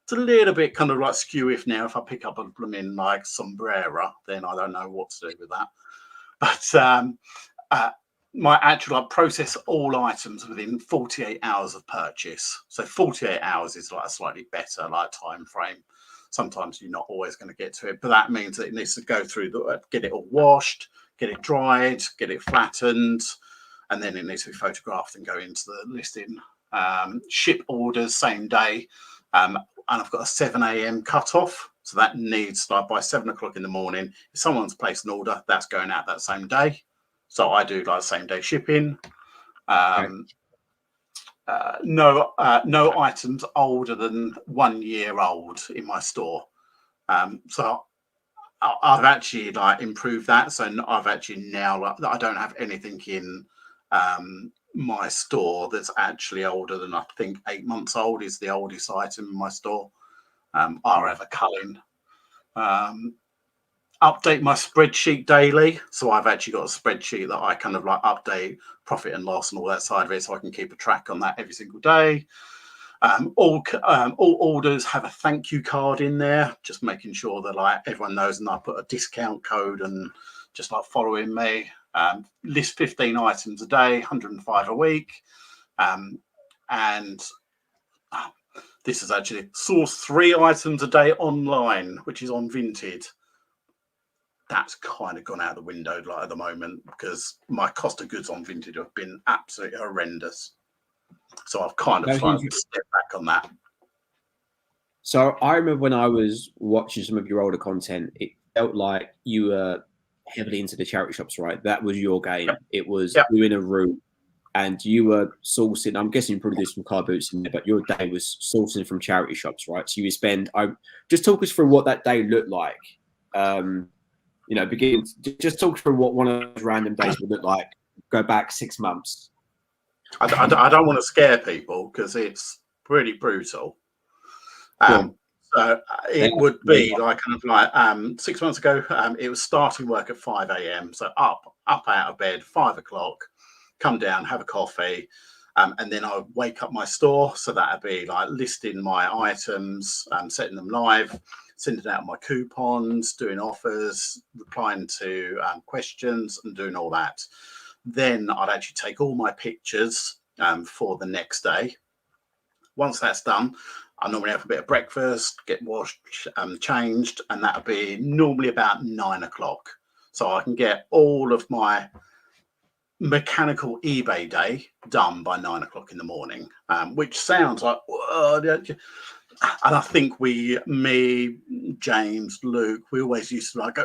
It's a little bit kind of like skew if now if I pick up a blooming like sombrero, then I don't know what to do with that. But my actual like, process all items within 48 hours of purchase. So 48 hours is like a slightly better like time frame. Sometimes you're not always going to get to it, but that means that it needs to go through get it all washed, get it dried, get it flattened, and then it needs to be photographed and go into the listing. Ship orders same day. And I've got a 7 a.m. cutoff. So that needs, like, by 7 o'clock in the morning, if someone's placed an order, that's going out that same day. So I do like same day shipping. No items older than 1 year old in my store. So I've actually like improved that. So I've actually now, like, I don't have anything in my store that's actually older than, I think 8 months old is the oldest item in my store. I have a culling. update my spreadsheet daily. So I've actually got a spreadsheet that I kind of like update profit and loss and all that side of it, so I can keep a track on that every single day. All orders have a thank you card in there, just making sure that like everyone knows, and I put a discount code and just like following me. List 15 items a day, 105 a week. And this is actually source 3 items a day online, which is on Vinted. That's kind of gone out the window like at the moment, because my cost of goods on Vinted have been absolutely horrendous. So I've kind of like stepped back on that. So I remember when I was watching some of your older content, it felt like you were heavily into the charity shops, right? That was your game. Yep. It was you in a room and you were sourcing. I'm guessing you probably do some car boots in there, but your day was sourcing from charity shops, right? So you would spend. Just talk us through what that day looked like. Just talk through what one of those random days would look like. Go back 6 months. I don't want to scare people because it's pretty brutal. So it would be like kind of like 6 months ago. It was starting work at 5 a.m. So up out of bed, 5 o'clock, come down, have a coffee, and then I would wake up my store. So that'd be like listing my items, setting them live, sending out my coupons, doing offers, replying to questions, and doing all that. Then I'd actually take all my pictures for the next day. Once that's done, I normally have a bit of breakfast, get washed, changed, and that would be normally about 9 o'clock. So I can get all of my mechanical eBay day done by 9 o'clock in the morning, which sounds like, and I think me, James, Luke, we always used to like go,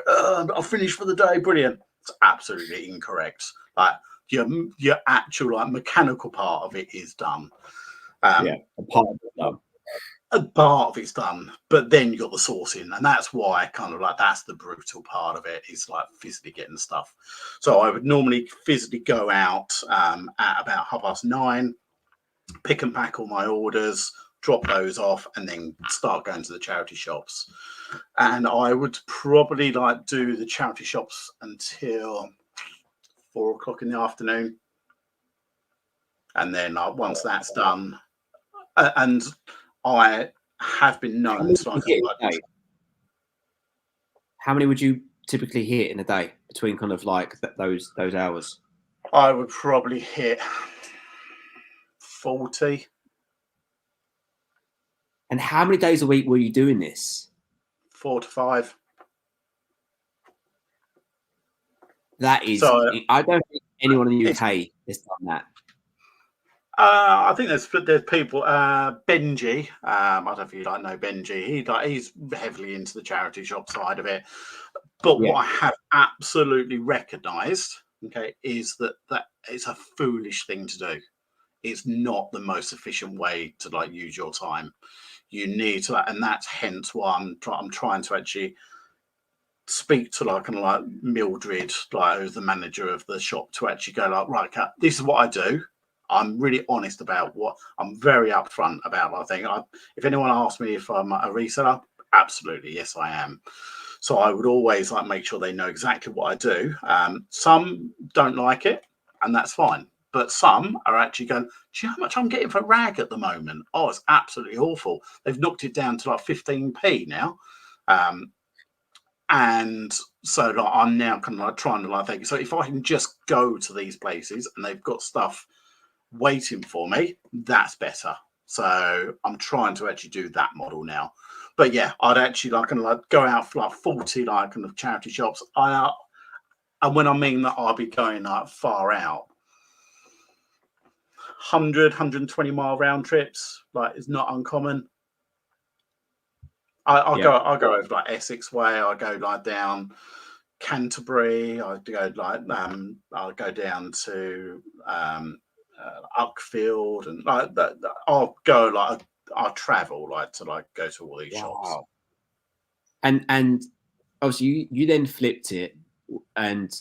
I'll finish for the day, brilliant. It's absolutely incorrect. Like your actual like mechanical part of it is done. A part of it done. A part of it's done, but then you got the sourcing, and that's why kind of like that's the brutal part of it, is like physically getting stuff. So I would normally physically go out at about 9:30, pick and pack all my orders, drop those off, and then start going to the charity shops. And I would probably like do the charity shops until 4 o'clock in the afternoon, and then once that's done, and I have been known to like. How many would you typically hit in a day between kind of like those hours? I would probably hit 40. And how many days a week were you doing this? 4 to 5. That is, so, I don't think anyone in the UK has done that. I think there's people. Benji, I don't know if you know Benji. He's heavily into the charity shop side of it. But what I have absolutely recognised, is that it's a foolish thing to do. It's not the most efficient way to like use your time. You need to, and that's hence why I'm trying to actually speak to like kind of like Mildred, like who's the manager of the shop, to actually go like, right, this is what I do. I'm really honest about I'm very upfront about. I think if anyone asks me if I'm a reseller, absolutely yes, I am. So I would always like make sure they know exactly what I do. Some don't like it, and that's fine. But some are actually going, do you know how much I'm getting for rag at the moment? Oh, it's absolutely awful. They've knocked it down to like 15p now. And so like, I'm now kind of like trying to like think. So if I can just go to these places and they've got stuff waiting for me, that's better. So I'm trying to actually do that model now. But yeah, I'd actually like kind of like go out for like 40 like kind of charity shops. And when I mean that, I'll be going like far out, 120 mile round trips. Like it's not uncommon. I'll go over like Essex way. I go like down Canterbury. I go like I'll go down to Uckfield, and like that. I'll go like I'll travel like to like go to all these shops. And obviously you then flipped it and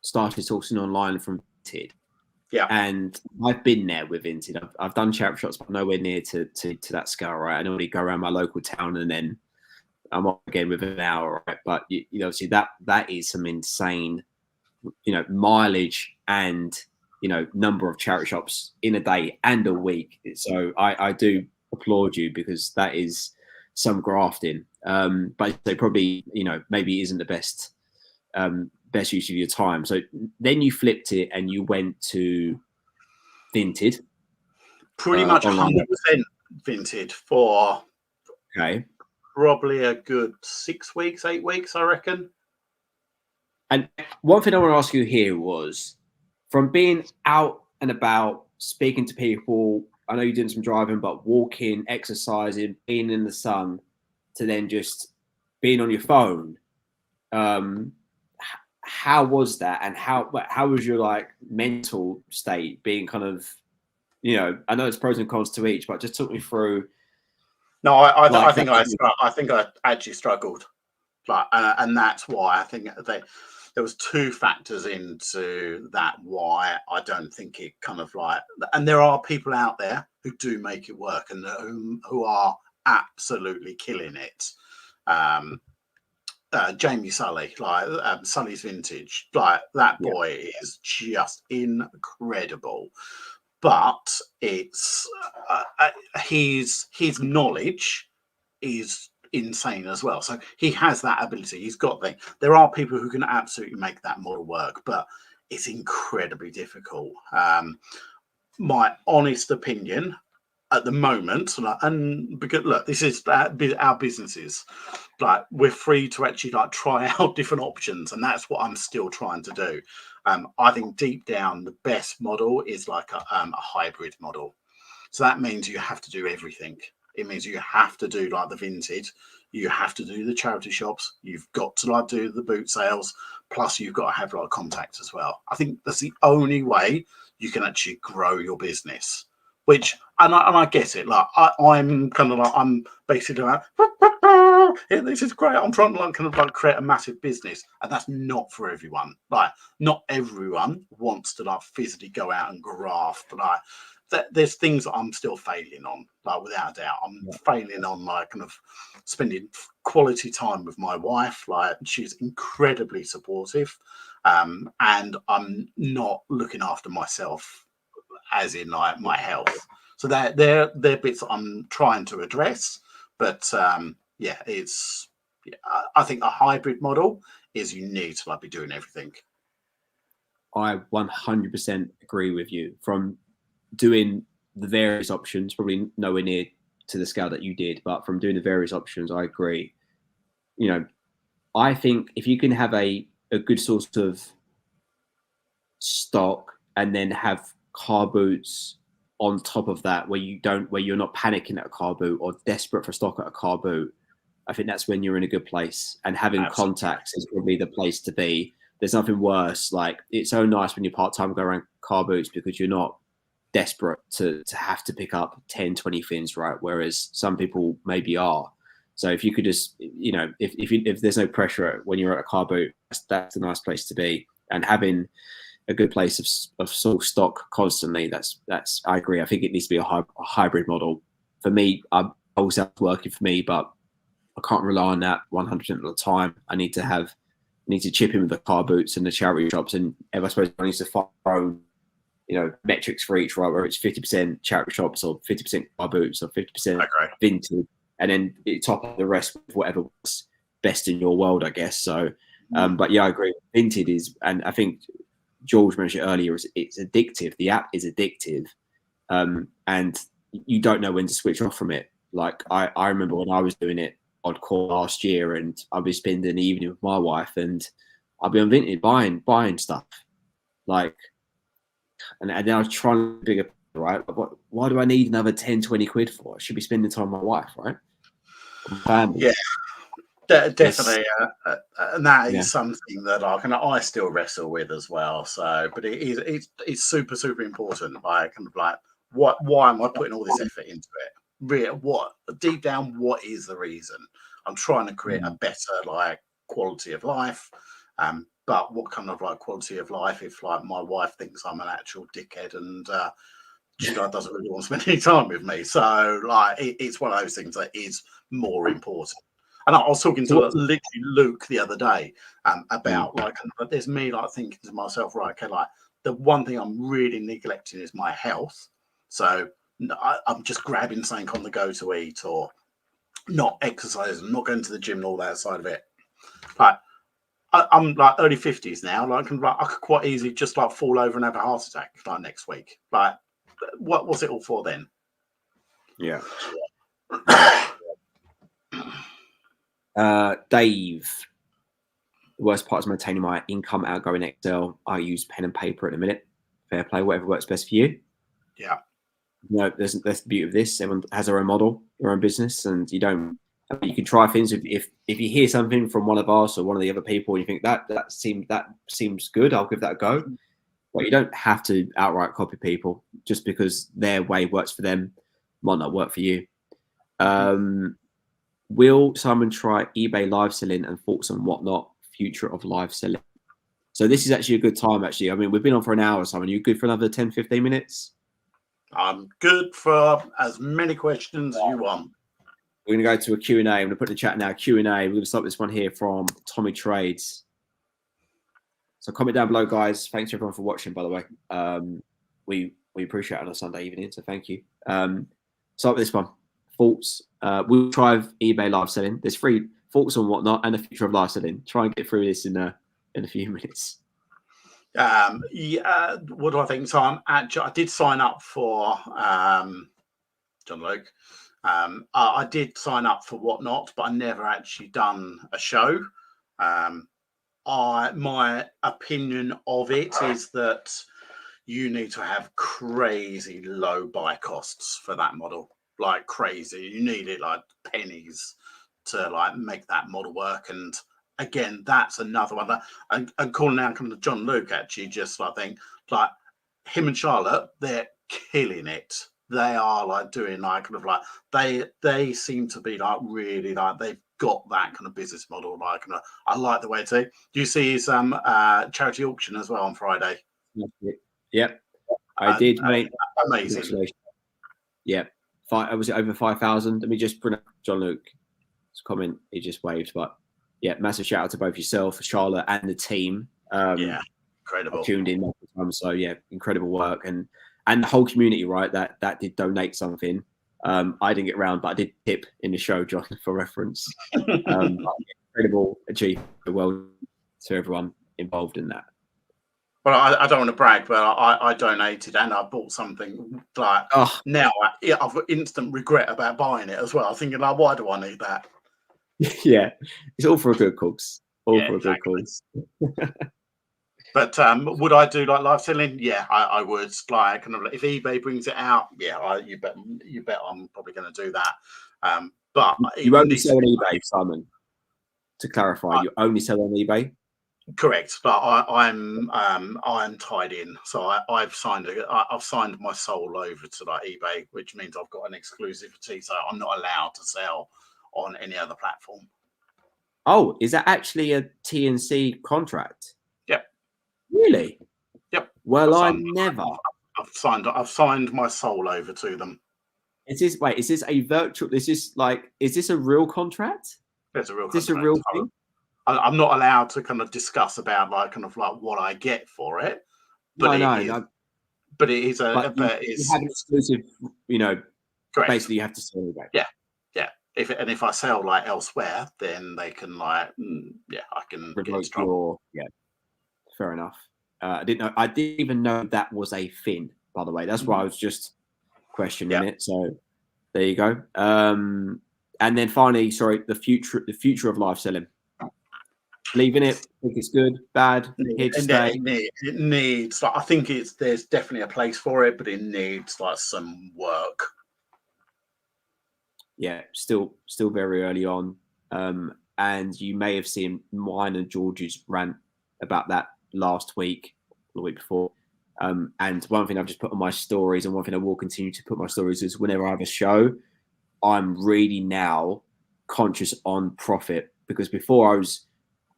started sourcing online from Vinted. Yeah. And I've been there with Vinted. I've done charity shops, but nowhere near to that scale, right? I normally go around my local town and then I'm off again with an hour, right? But you know, obviously that is some insane, you know, mileage and, you know, number of charity shops in a day and a week. So I do applaud you, because that is some grafting. But they probably, you know, maybe isn't the best best use of your time. So then you flipped it and you went to Vinted Pretty much online. 100% Vinted for Okay. probably a good 6 weeks, 8 weeks, I reckon. And one thing I want to ask you here was, from being out and about, speaking to people, I know you're doing some driving, but walking, exercising, being in the sun, to then just being on your phone. How was that, and how was your like mental state being kind of, you know, I know it's pros and cons to each, but just talk me through. No, I Like think I think I actually struggled, like, and that's why I think there was two factors into that why I don't think it kind of like. And there are people out there who do make it work, and who are absolutely killing it. Jamie Sully, like Sully's Vintage, like that boy is just incredible. But it's his knowledge is insane as well. So he has that ability. He's got the. There are people who can absolutely make that model work, but it's incredibly difficult. My honest opinion at the moment, like, and because look, this is our businesses. Like, we're free to actually like try out different options, and that's what I'm still trying to do. I think deep down the best model is like a hybrid model. So that means you have to do everything. It means you have to do like the Vinted, you have to do the charity shops, you've got to like do the boot sales, plus you've got to have like contacts as well. I think that's the only way you can actually grow your business. Which, and I get it. Like I'm kind of like, I'm basically like, yeah, this is great. I'm trying to like kind of like create a massive business, and that's not for everyone. Like, not everyone wants to like physically go out and graft. Like, there's things that I'm still failing on, like without a doubt. I'm failing on like kind of spending quality time with my wife. Like, she's incredibly supportive, and I'm not looking after myself, as in like my health. So they're bits that I'm trying to address. But yeah, it's I think a hybrid model is you need to like be doing everything. I 100% agree with you. From doing the various options, probably nowhere near to the scale that you did, but from doing the various options, I agree. You know, I think if you can have a good source of stock, and then have car boots on top of that, where you're not panicking at a car boot or desperate for stock at a car boot, I think that's when you're in a good place. And having Absolutely. contacts is probably the place to be. There's nothing worse. Like, it's so nice when you're part-time go around car boots, because you're not desperate to have to pick up 10, 20 things, right? Whereas some people maybe are. So if you could just, you know, if there's no pressure when you're at a car boot, that's a nice place to be. And having a good place of source stock constantly, that's I agree. I think it needs to be a hybrid model. For me, I'm also working for me, but I can't rely on that 100% of the time. I need to chip in with the car boots and the charity shops, and I suppose I need to find my own, you know, metrics for each, right? Where it's 50% charity shops, or 50% car boots, or 50% Vinted, and then top up the rest with whatever's best in your world, I guess. So, but yeah, I agree. Vinted is, and I think George mentioned it earlier, it's addictive. The app is addictive, and you don't know when to switch off from it. Like, I remember when I was doing it, I'd call last year, and I'd be spending the evening with my wife, and I'd be on Vinted buying stuff, like, and then I was trying to be bigger, right? But why do I need another 10, 20 quid for? I should be spending time with my wife, right? Family. Yeah. Definitely, and that is something that I still wrestle with as well. So, but it's super important. Like, kind of like, why am I putting all this effort into it? What deep down, what is the reason? I'm trying to create a better like quality of life. But what kind of like quality of life if like my wife thinks I'm an actual dickhead, and she doesn't really want to spend any time with me? So like, it's one of those things that is more important. And I was talking to So literally Luke the other day about like, there's me like thinking to myself, right, okay, like the one thing I'm really neglecting is my health. So I'm just grabbing something on the go to eat, or not exercising, not going to the gym and all that side of it. Like I'm like early 50s now. Like I could quite easily just like fall over and have a heart attack like next week. Like, what's it all for then? Yeah. Dave, the worst part is maintaining my income outgoing Excel. I use pen and paper at the minute. Fair play, whatever works best for you. Yeah. No, that's the beauty of this. Everyone has their own model, their own business, and you can try things. If you hear something from one of us or one of the other people, and you think that seems good, I'll give that a go. But you don't have to outright copy people just because their way works for them, might not work for you. Will Simon try eBay live selling and thoughts on whatnot? Future of live selling. So this is actually a good time. Actually, I mean, we've been on for an hour. Simon, you good for another 10, 15 minutes? I'm good for as many questions as you want. We're going to go to a Q&A. I'm going to put in the chat now, Q&A. We're going to start this one here from Tommy Trades. So comment down below, guys. Thanks everyone for watching, by the way. We appreciate it on a Sunday evening, so thank you. Start with this one. Thoughts. We'll try eBay live selling. There's 3 thoughts on whatnot and the future of live selling. Try and get through this in a few minutes. Yeah, what do I think? So I did sign up for John Luke. I did sign up for whatnot, but I never actually done a show. My opinion of it is that you need to have crazy low buy costs for that model, like crazy. You need it like pennies to like make that model work. And again, that's another one that I'm calling out kind of John Luke actually, just I think like him and Charlotte, they're killing it. They are like doing like kind of like they seem to be like really like they've got that kind of business model. Like I like the way it's. Do you see his charity auction as well on Friday? Yep, I did, mate. Amazing. Yep, was it over 5,000? Let me just bring up John Luke's comment. He just waved, but yeah, massive shout out to both yourself, Charlotte, and the team. Yeah, incredible. I tuned in multiple times, so yeah, incredible work, and the whole community, right? That did donate something. I didn't get around, but I did tip in the show, John, for reference. Incredible achievement. Well, to everyone involved in that. Well, I don't want to brag, but I donated and I bought something like now I've got instant regret about buying it as well. I'm thinking like, why do I need that? Yeah, it's all for a good cause. All for a good cause. But would I do like live selling? Yeah, I would. Like, kind of, if eBay brings it out, yeah, you bet I'm probably going to do that. But you only sell on eBay, Simon. To clarify, you only sell on eBay. Correct, but I'm tied in, so I've signed my soul over to like eBay, which means I've got an exclusivity, so I'm not allowed to sell on any other platform. Oh, is that actually a T&C contract? Yep. Really? Yep. Well, I've signed my soul over to them. Is this a virtual? Is this a real contract? It's a real contract. Is this a real thing? I'm not allowed to kind of discuss about like kind of like what I get for it. But no. But it is you have an exclusive, correct. Basically you have to sell eBay. Yeah. If I sell like elsewhere, then they can like I can revoke your fair enough. I didn't even know that was a thing, by the way. That's why I was just questioning it. So there you go. And then finally, the future of live selling. Leaving it, think it's good, bad, here to stay. It needs like, I think there's definitely a place for it, but it needs like some work. Yeah, still very early on. And you may have seen mine and George's rant about that last week or the week before. And one thing I've just put on my stories, and one thing I will continue to put on my stories, is whenever I have a show, I'm really now conscious on profit, because before I was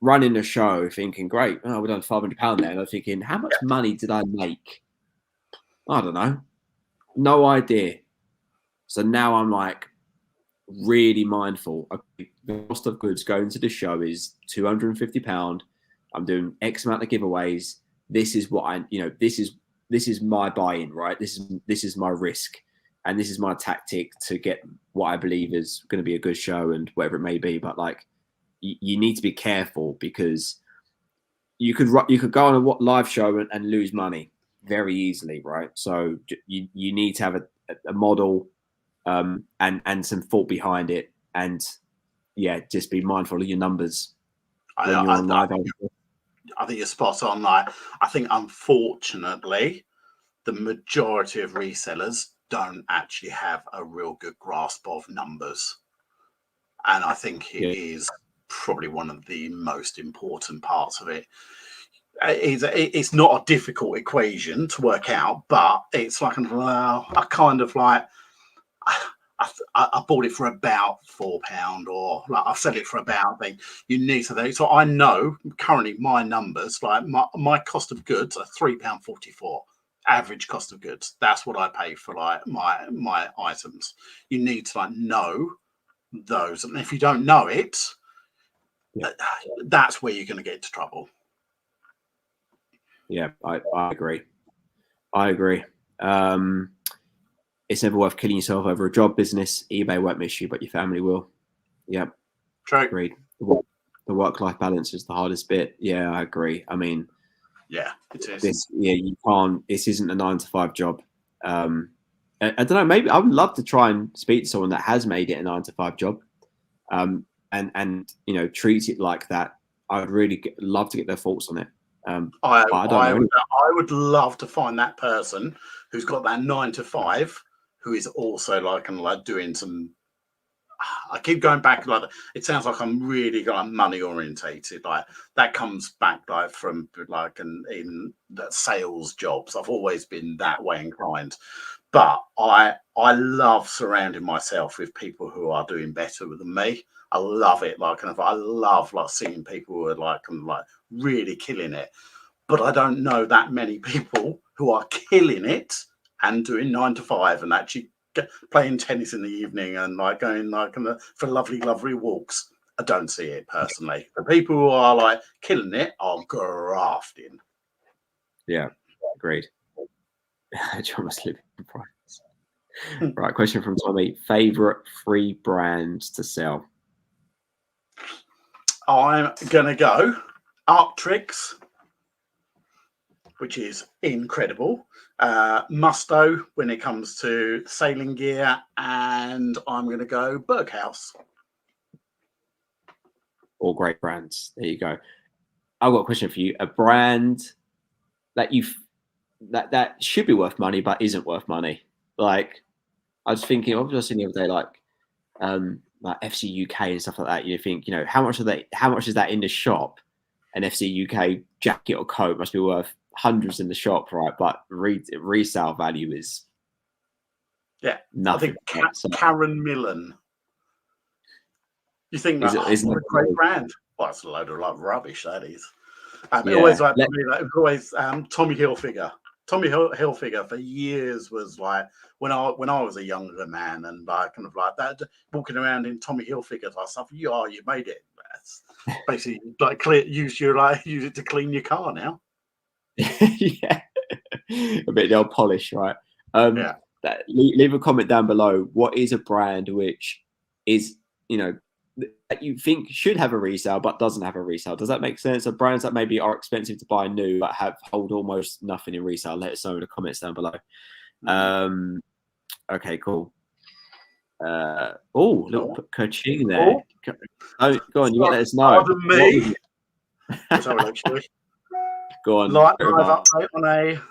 running the show thinking, great, we're done £500 there. And I'm thinking, how much money did I make? I don't know. No idea. So now I'm like, really mindful. Okay, the cost of goods going to the show is £250. I'm doing X amount of giveaways. This is what I, this is my buy-in, right? This is my risk, and this is my tactic to get what I believe is going to be a good show and whatever it may be. But like, you need to be careful, because you could go on a live show and lose money very easily, right? So you need to have a model, and some thought behind it, and yeah, just be mindful of your numbers when you're on live. I think you're spot on. Like, I think unfortunately, the majority of resellers don't actually have a real good grasp of numbers, and I think it is probably one of the most important parts of it. It's not a difficult equation to work out, but it's like, well, I kind of like, I bought it for about £4, or like I've sold it for about, I think you need to think. So I know currently my numbers, like my cost of goods are £3.44. Average cost of goods. That's what I pay for like my items. You need to like know those, and if you don't know it, that's where you're going to get into trouble. Yeah, I agree. It's never worth killing yourself over a job business. eBay won't miss you, but your family will. Yep. True. Agreed. The work-life balance is the hardest bit. Yeah, I agree. I mean, yeah, it is. You can't. This isn't a 9-to-5 job. I don't know. Maybe I would love to try and speak to someone that has made it a 9-to-5 job, and treats it like that. I would really love to get their thoughts on it. I would love to find that person who's got that 9-to-5, who is also like doing some. I keep going back, like it sounds like I'm really money orientated. Like that comes back like from like in that sales jobs. I've always been that way inclined, but I love surrounding myself with people who are doing better than me. I love it. Like, I love like seeing people who are like really killing it. But I don't know that many people who are killing it and doing 9-to-5 and actually playing tennis in the evening and like going like for lovely walks. I don't see it personally. The people who are like killing it are grafting. Yeah, agreed. John must live in price. Right, question from Tommy. Favorite free brands to sell? I'm gonna go Arctrix, which is incredible. Musto when it comes to sailing gear, and I'm going to go Berghaus. All great brands. There you go. I've got a question for you. A brand that that should be worth money but isn't worth money. Like, I was thinking, I was just the other day, like FC UK and stuff like that. You think, how much is that in the shop? An FC UK jacket or coat must be worth hundreds in the shop, right? But resale value is nothing. I think Karen Millen. You think that's a great brand? Well, it's a load of rubbish, that is. Always like always Tommy Hilfiger. Tommy Hilfiger for years was like when I was a younger man and like kind of like that, walking around in Tommy Hilfiger stuff. You made it. That's basically like use it to clean your car now. Yeah, a bit of polish, right? Leave a comment down below. What is a brand which is that you think should have a resale but doesn't have a resale? Does that make sense? So brands that maybe are expensive to buy new but hold almost nothing in resale. Let us know in the comments down below. Okay, cool. Little coaching there. Go on, you want to let us know. Pardon me. Go on. Live update on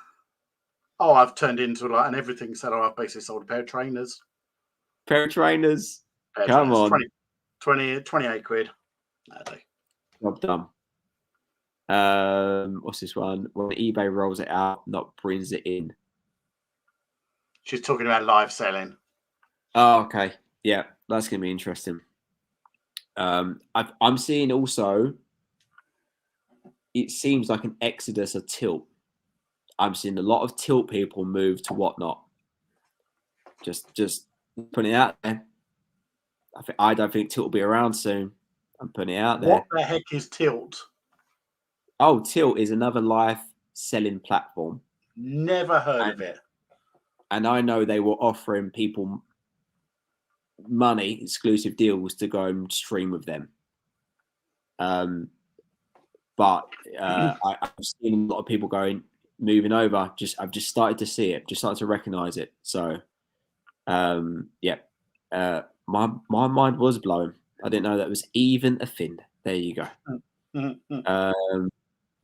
I've turned into an everything seller. I've basically sold a pair of trainers. Come on. 28 quid. Job done. What's this one? When eBay rolls it out, not brings it in. She's talking about live selling. Oh, okay. Yeah, that's going to be interesting. I'm seeing also, it seems like an exodus of tilt. I'm seeing a lot of tilt people move to Whatnot. Just putting it out there. I don't think Tilt will be around soon. I'm putting it out there. What the heck is Tilt? Oh, Tilt is another live selling platform. Never heard of it. And I know they were offering people money, exclusive deals to go and stream with them. But I've seen a lot of people moving over. I've just started to see it, just started to recognize it. So, my mind was blown. I didn't know that was even a thing. There you go.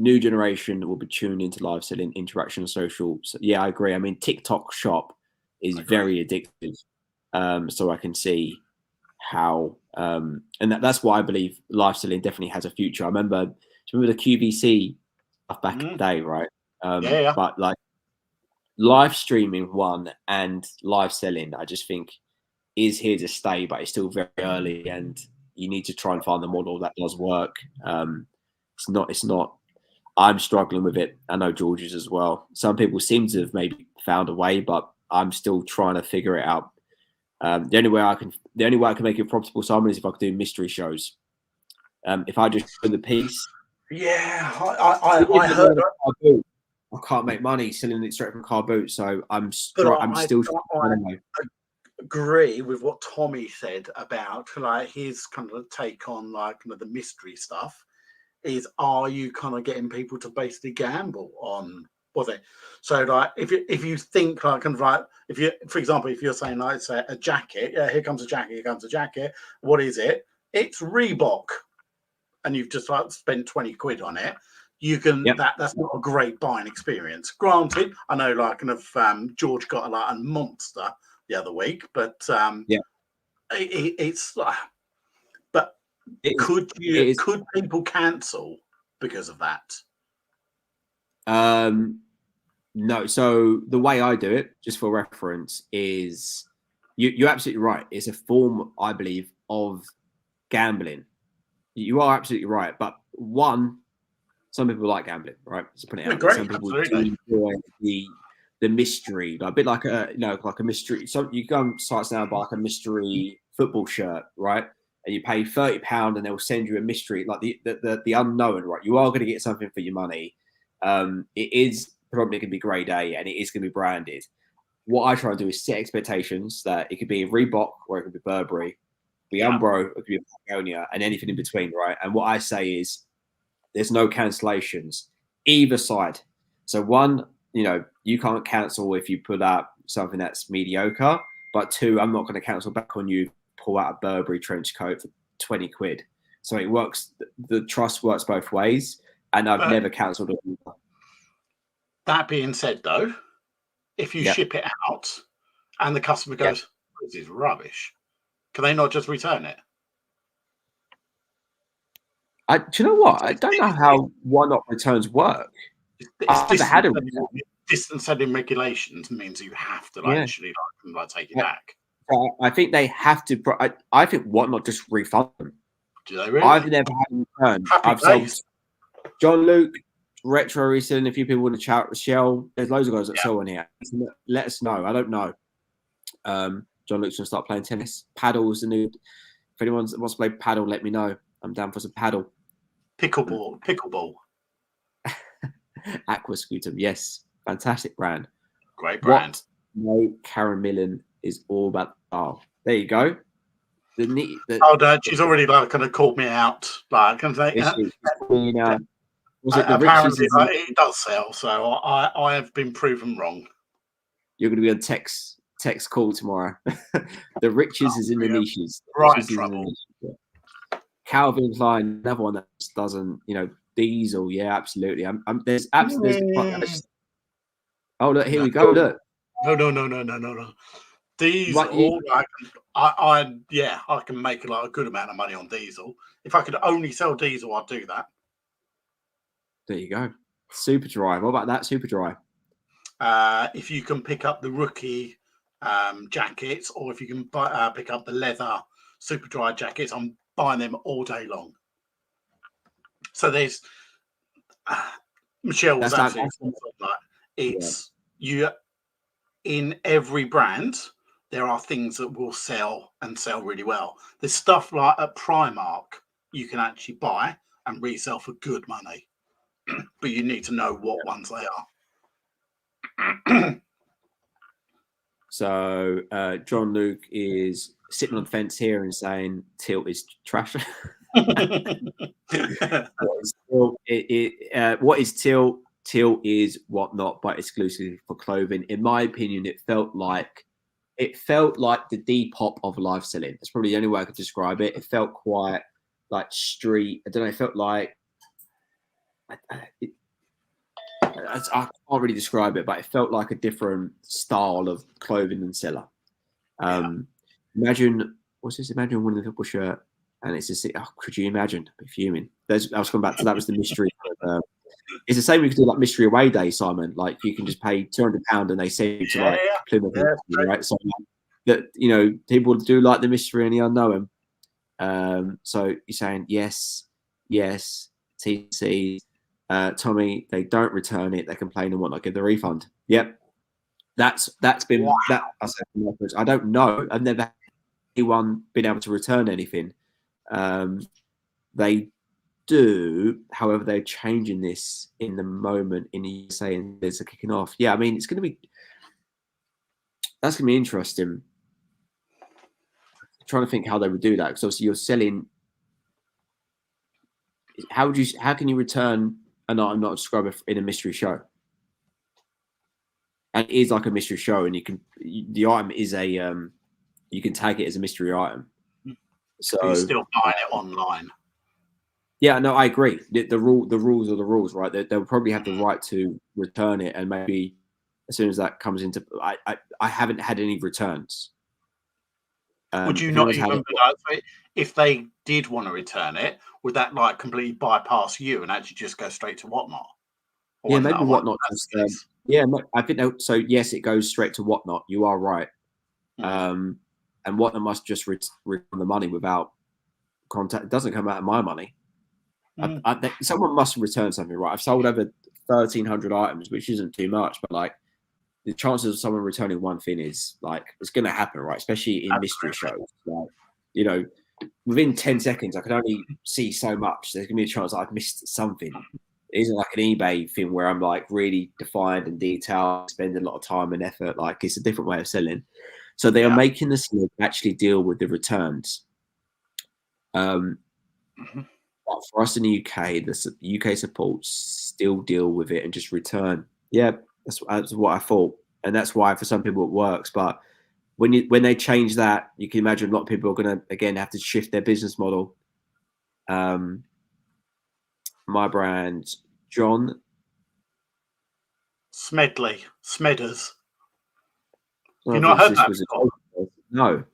New generation will be tuned into live selling, interaction, and social. So, yeah, I agree. I mean, TikTok Shop is very addictive. So I can see how, and that's why I believe live selling definitely has a future. I remember the QVC stuff back in the day, right? But like live streaming and live selling, I just think is here to stay, but it's still very early, and you need to try and find the model that does work. It's not. I'm struggling with it. I know George is as well. Some people seem to have maybe found a way, but I'm still trying to figure it out. The only way I can make it profitable, Simon, is if I could do mystery shows. If I just do the piece, I heard. I can't make money selling it straight from car boot, so I'm still agree with what Tommy said about like his kind of take on like kind of the mystery stuff. Is are you kind of getting people to basically gamble on was it? So like if you think like kind of like if you, for example, if you're saying like say a jacket, here comes a jacket, what is it? It's Reebok, and you've just like spent 20 quid on it. You can that's not a great buying experience. Granted, I know like kind of George got a monster the other week, but it's like, but could people cancel because of that? No. So the way I do it, just for reference, is you're absolutely right. It's a form, I believe, of gambling. You are absolutely right. But some people like gambling, right? So put it out. Some people do enjoy the mystery, like a bit like a like a mystery. So you go on sites now buy like a mystery football shirt, right? And you pay £30 and they'll send you a mystery, like the unknown, right? You are going to get something for your money. It is probably going to be grade A and it is going to be branded. What I try to do is set expectations that it could be Reebok or it could be Burberry, be Umbro, it could be Patagonia, and anything in between, right? And what I say is there's no cancellations either side. So one, you can't cancel if you put out something that's mediocre, but two, I'm not going to cancel back on you, pull out a Burberry trench coat for 20 quid. So it works. The trust works both ways, and I've never cancelled it. That being said, though, if you ship it out and the customer goes, "This is rubbish," can they not just return it? Do you know what? I don't know how one-off returns work. Distance selling regulations means you have to actually take it back. I think they have to. I think whatnot just refund them. Do they really? I've never had a return. I've sold John Luke, Retro Reselling. A few people in the chat, Shell. There's loads of guys that sell in here. Let us know. I don't know. John Luke's gonna start playing tennis. Paddle's the new. If anyone wants to play paddle, let me know. I'm down for some paddle. Pickleball. Aqua Scooter, yes, fantastic brand. Great brand. Karen Millen is all about. Oh, there you go. She's already kind of called me out. Apparently, it does sell, so I have been proven wrong. You're going to be on text call tomorrow. The riches is in the niches. Right, trouble. Calvin Klein, another one that doesn't, Diesel. Yeah, absolutely. There's absolutely. Oh, look, here we go. Look. No. Diesel. I can make a good amount of money on diesel. If I could only sell diesel, I'd do that. There you go. Super dry. What about that super dry? If you can pick up the rookie jackets, or if you can pick up the leather super dry jackets, I'm buying them all day long. So there's Michelle was absolutely like it's you in every brand. there are things that will sell and sell really well. There's stuff like at Primark you can actually buy and resell for good money, but you need to know what ones they are. So John Luke is sitting on the fence here and saying Tilt is trash. What is Tilt? Tilt is Whatnot, but exclusively for clothing. In my opinion, it felt like the Depop of live selling. That's probably the only way I could describe it. It felt quite like street. I don't know. It felt like I can't really describe it, but it felt like a different style of clothing and seller. Imagine what's this? Imagine one of the football shirt, and it's just could you imagine? I'd be fuming. I was coming back to that was the mystery. It's the same. We could do like mystery away day, Simon. Like you can just pay £200 and they send you to like Plymouth, right? So that people do like the mystery and the unknown. So you're saying yes, TC. Tommy, they don't return it. They complain and whatnot. Give the refund. Yep, that's been that. I don't know. I've never had anyone been able to return anything. They do, however, they're changing this in the moment in the USA and there's a kicking off. Yeah, I mean, that's going to be interesting. I'm trying to think how they would do that because obviously you're selling. How can you return an item not described in a mystery show? And it is like a mystery show, and the item is a you can tag it as a mystery item. So you're still buying it online. Yeah, no, I agree. The rules are the rules, right? They'll probably have the right to return it, and maybe as soon as that comes into, I haven't had any returns. Would you not even if they did want to return it? Would that like completely bypass you and actually just go straight to Whatnot? Yeah, maybe Whatnot. I think so. Yes, it goes straight to Whatnot. You are right. And Whatnot must just return the money without contact. It doesn't come out of my money. Someone must return something, right? I've sold over 1,300 items, which isn't too much, but like the chances of someone returning one thing is like it's going to happen, right? Especially in mystery shows. Like, within 10 seconds, I can only see so much. There's going to be a chance that I've missed something. It isn't like an eBay thing where I'm like really defined and detailed, spend a lot of time and effort. Like it's a different way of selling. So they are making the seller actually deal with the returns. But for us in the UK, the UK supports still deal with it and just return. Yeah, that's what I thought, and that's why for some people it works. But when they change that, you can imagine a lot of people are going to again have to shift their business model. My brand, John Smedley. You not heard that before? No.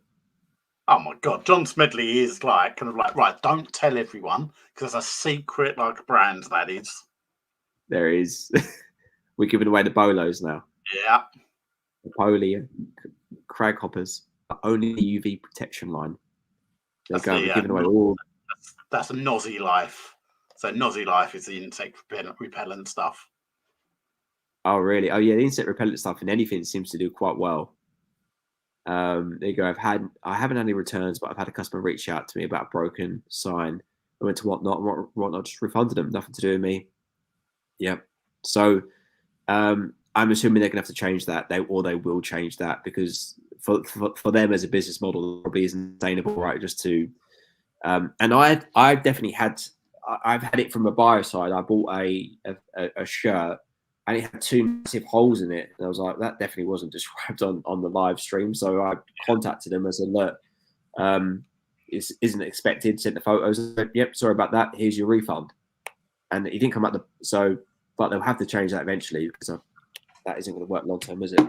Oh my God, John Smedley is like kind of like, right, don't tell everyone because it's a secret like brand that is. There is. We're giving away the bolos now. Yeah. The Poly crag hoppers, only the UV protection line. We're giving away all. That's a Nosy Life. So Nosy Life is the insect repellent stuff. Oh really? Oh yeah, the insect repellent stuff in anything seems to do quite well. There you go. I haven't had any returns, but I've had a customer reach out to me about a broken sign. I went to Whatnot just refunded them. Nothing to do with me. Yep. So I'm assuming they're gonna have to change that. They will change that because for them as a business model, it probably isn't sustainable, right? Just to and I've definitely had I've had it from a buyer side. I bought a shirt. And it had 2 massive holes in it. And I was like, that definitely wasn't described on the live stream. So I contacted him as a alert. Isn't expected, sent the photos. Said, yep, sorry about that. Here's your refund. And he didn't come out but they'll have to change that eventually because that isn't going to work long term, is it?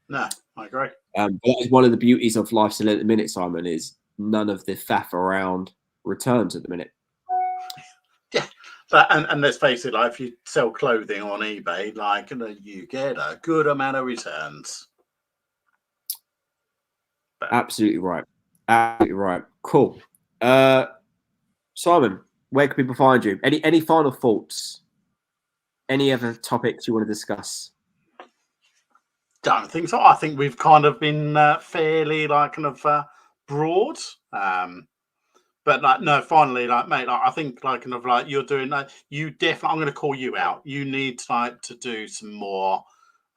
No, I agree. But that is one of the beauties of live selling at the minute, Simon, is none of the faff around returns at the minute. Yeah. And let's face it, like if you sell clothing on eBay, like you get a good amount of returns. Absolutely right. Absolutely right. Cool. Simon, where can people find you? Any final thoughts? Any other topics you want to discuss? don't think so. I think we've kind of been fairly like kind of broad. But like, no, finally, like, mate, like, I think like kind of like you're doing like you definitely. I'm going to call you out. You need like to do some more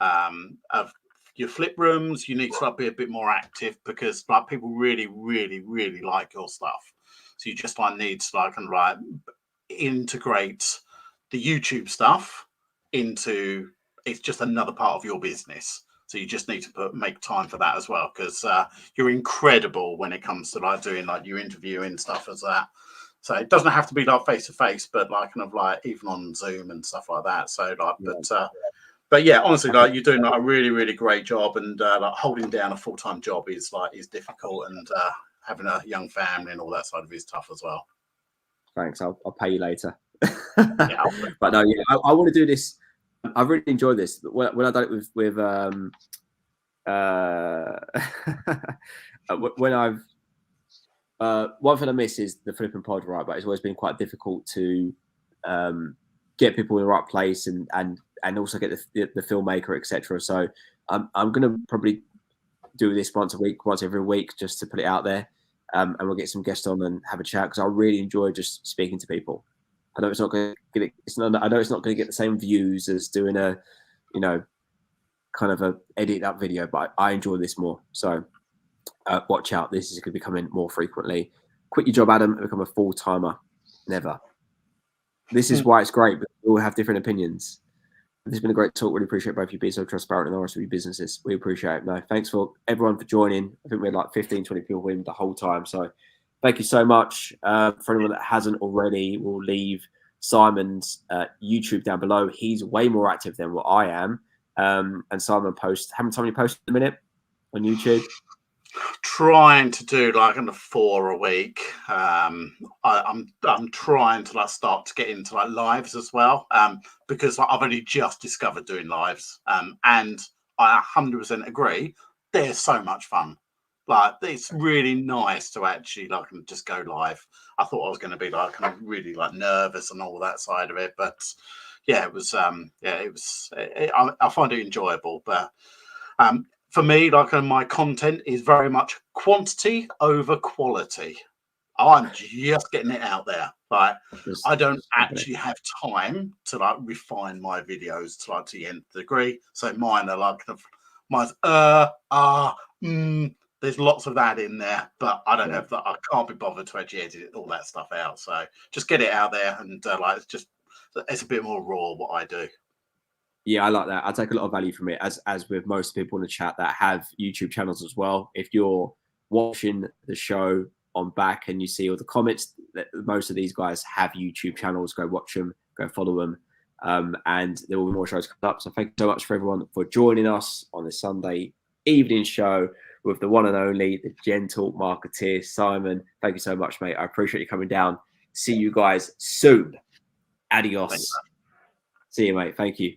of your flip rooms. You need to like be a bit more active because like people really, really, really like your stuff. So you just like need to like kind of like integrate the YouTube stuff into it's just another part of your business. So you just need to make time for that as well because you're incredible when it comes to like doing like your interviewing stuff as that. So it doesn't have to be like face to face, but like kind of like even on Zoom and stuff like that. So like, but yeah, honestly, like you're doing like a really, really great job, and like holding down a full-time job is difficult, and having a young family and all that side of it is tough as well. Thanks. I'll pay you later. Yeah, but no, yeah, I want to do this. I really enjoy this. When I done it with when I've one thing I miss is the flipping pod, right? But it's always been quite difficult to get people in the right place and also get the filmmaker, etc. So I'm gonna probably do this once every week, just to put it out there, and we'll get some guests on and have a chat because I really enjoy just speaking to people. I know it's not going to get I know it's not going to get the same views as doing a, kind of a edit up video, but I enjoy this more. So watch out. This is going to be coming more frequently. Quit your job, Adam, and become a full-timer. Never. This is why it's great, but we all have different opinions. This has been a great talk. Really appreciate both of you being so transparent and honest with your businesses. We appreciate it. No, thanks for everyone for joining. I think we had like 15, 20 people in the whole time. So thank you so much. For anyone that hasn't already, we'll leave Simon's YouTube down below. He's way more active than what I am. And Simon posts, how many posts a minute on YouTube? Trying to do like under 4 a week. I'm trying to like start to get into like lives as well, because like, I've only just discovered doing lives, and I 100% agree. They're so much fun. Like it's really nice to actually like just go live. I thought I was going to be like kind of really like nervous and all that side of it, but yeah, it was I find it enjoyable, but for me, like my content is very much quantity over quality. I'm just getting it out there. Like I don't actually have time to like refine my videos to like the nth degree. So mine are like mine's there's lots of that in there, but I don't have that. I can't be bothered to actually edit all that stuff out. So just get it out there, and like it's a bit more raw what I do. Yeah, I like that. I take a lot of value from it, as with most people in the chat that have YouTube channels as well. If you're watching the show on back and you see all the comments, that most of these guys have YouTube channels. Go watch them, go follow them, and there will be more shows coming up. So thank you so much for everyone for joining us on this Sunday evening show with the one and only, the Gentleman Marketeer, Simon. Thank you so much, mate. I appreciate you coming down. See you guys soon. Adios. See you, mate. Thank you.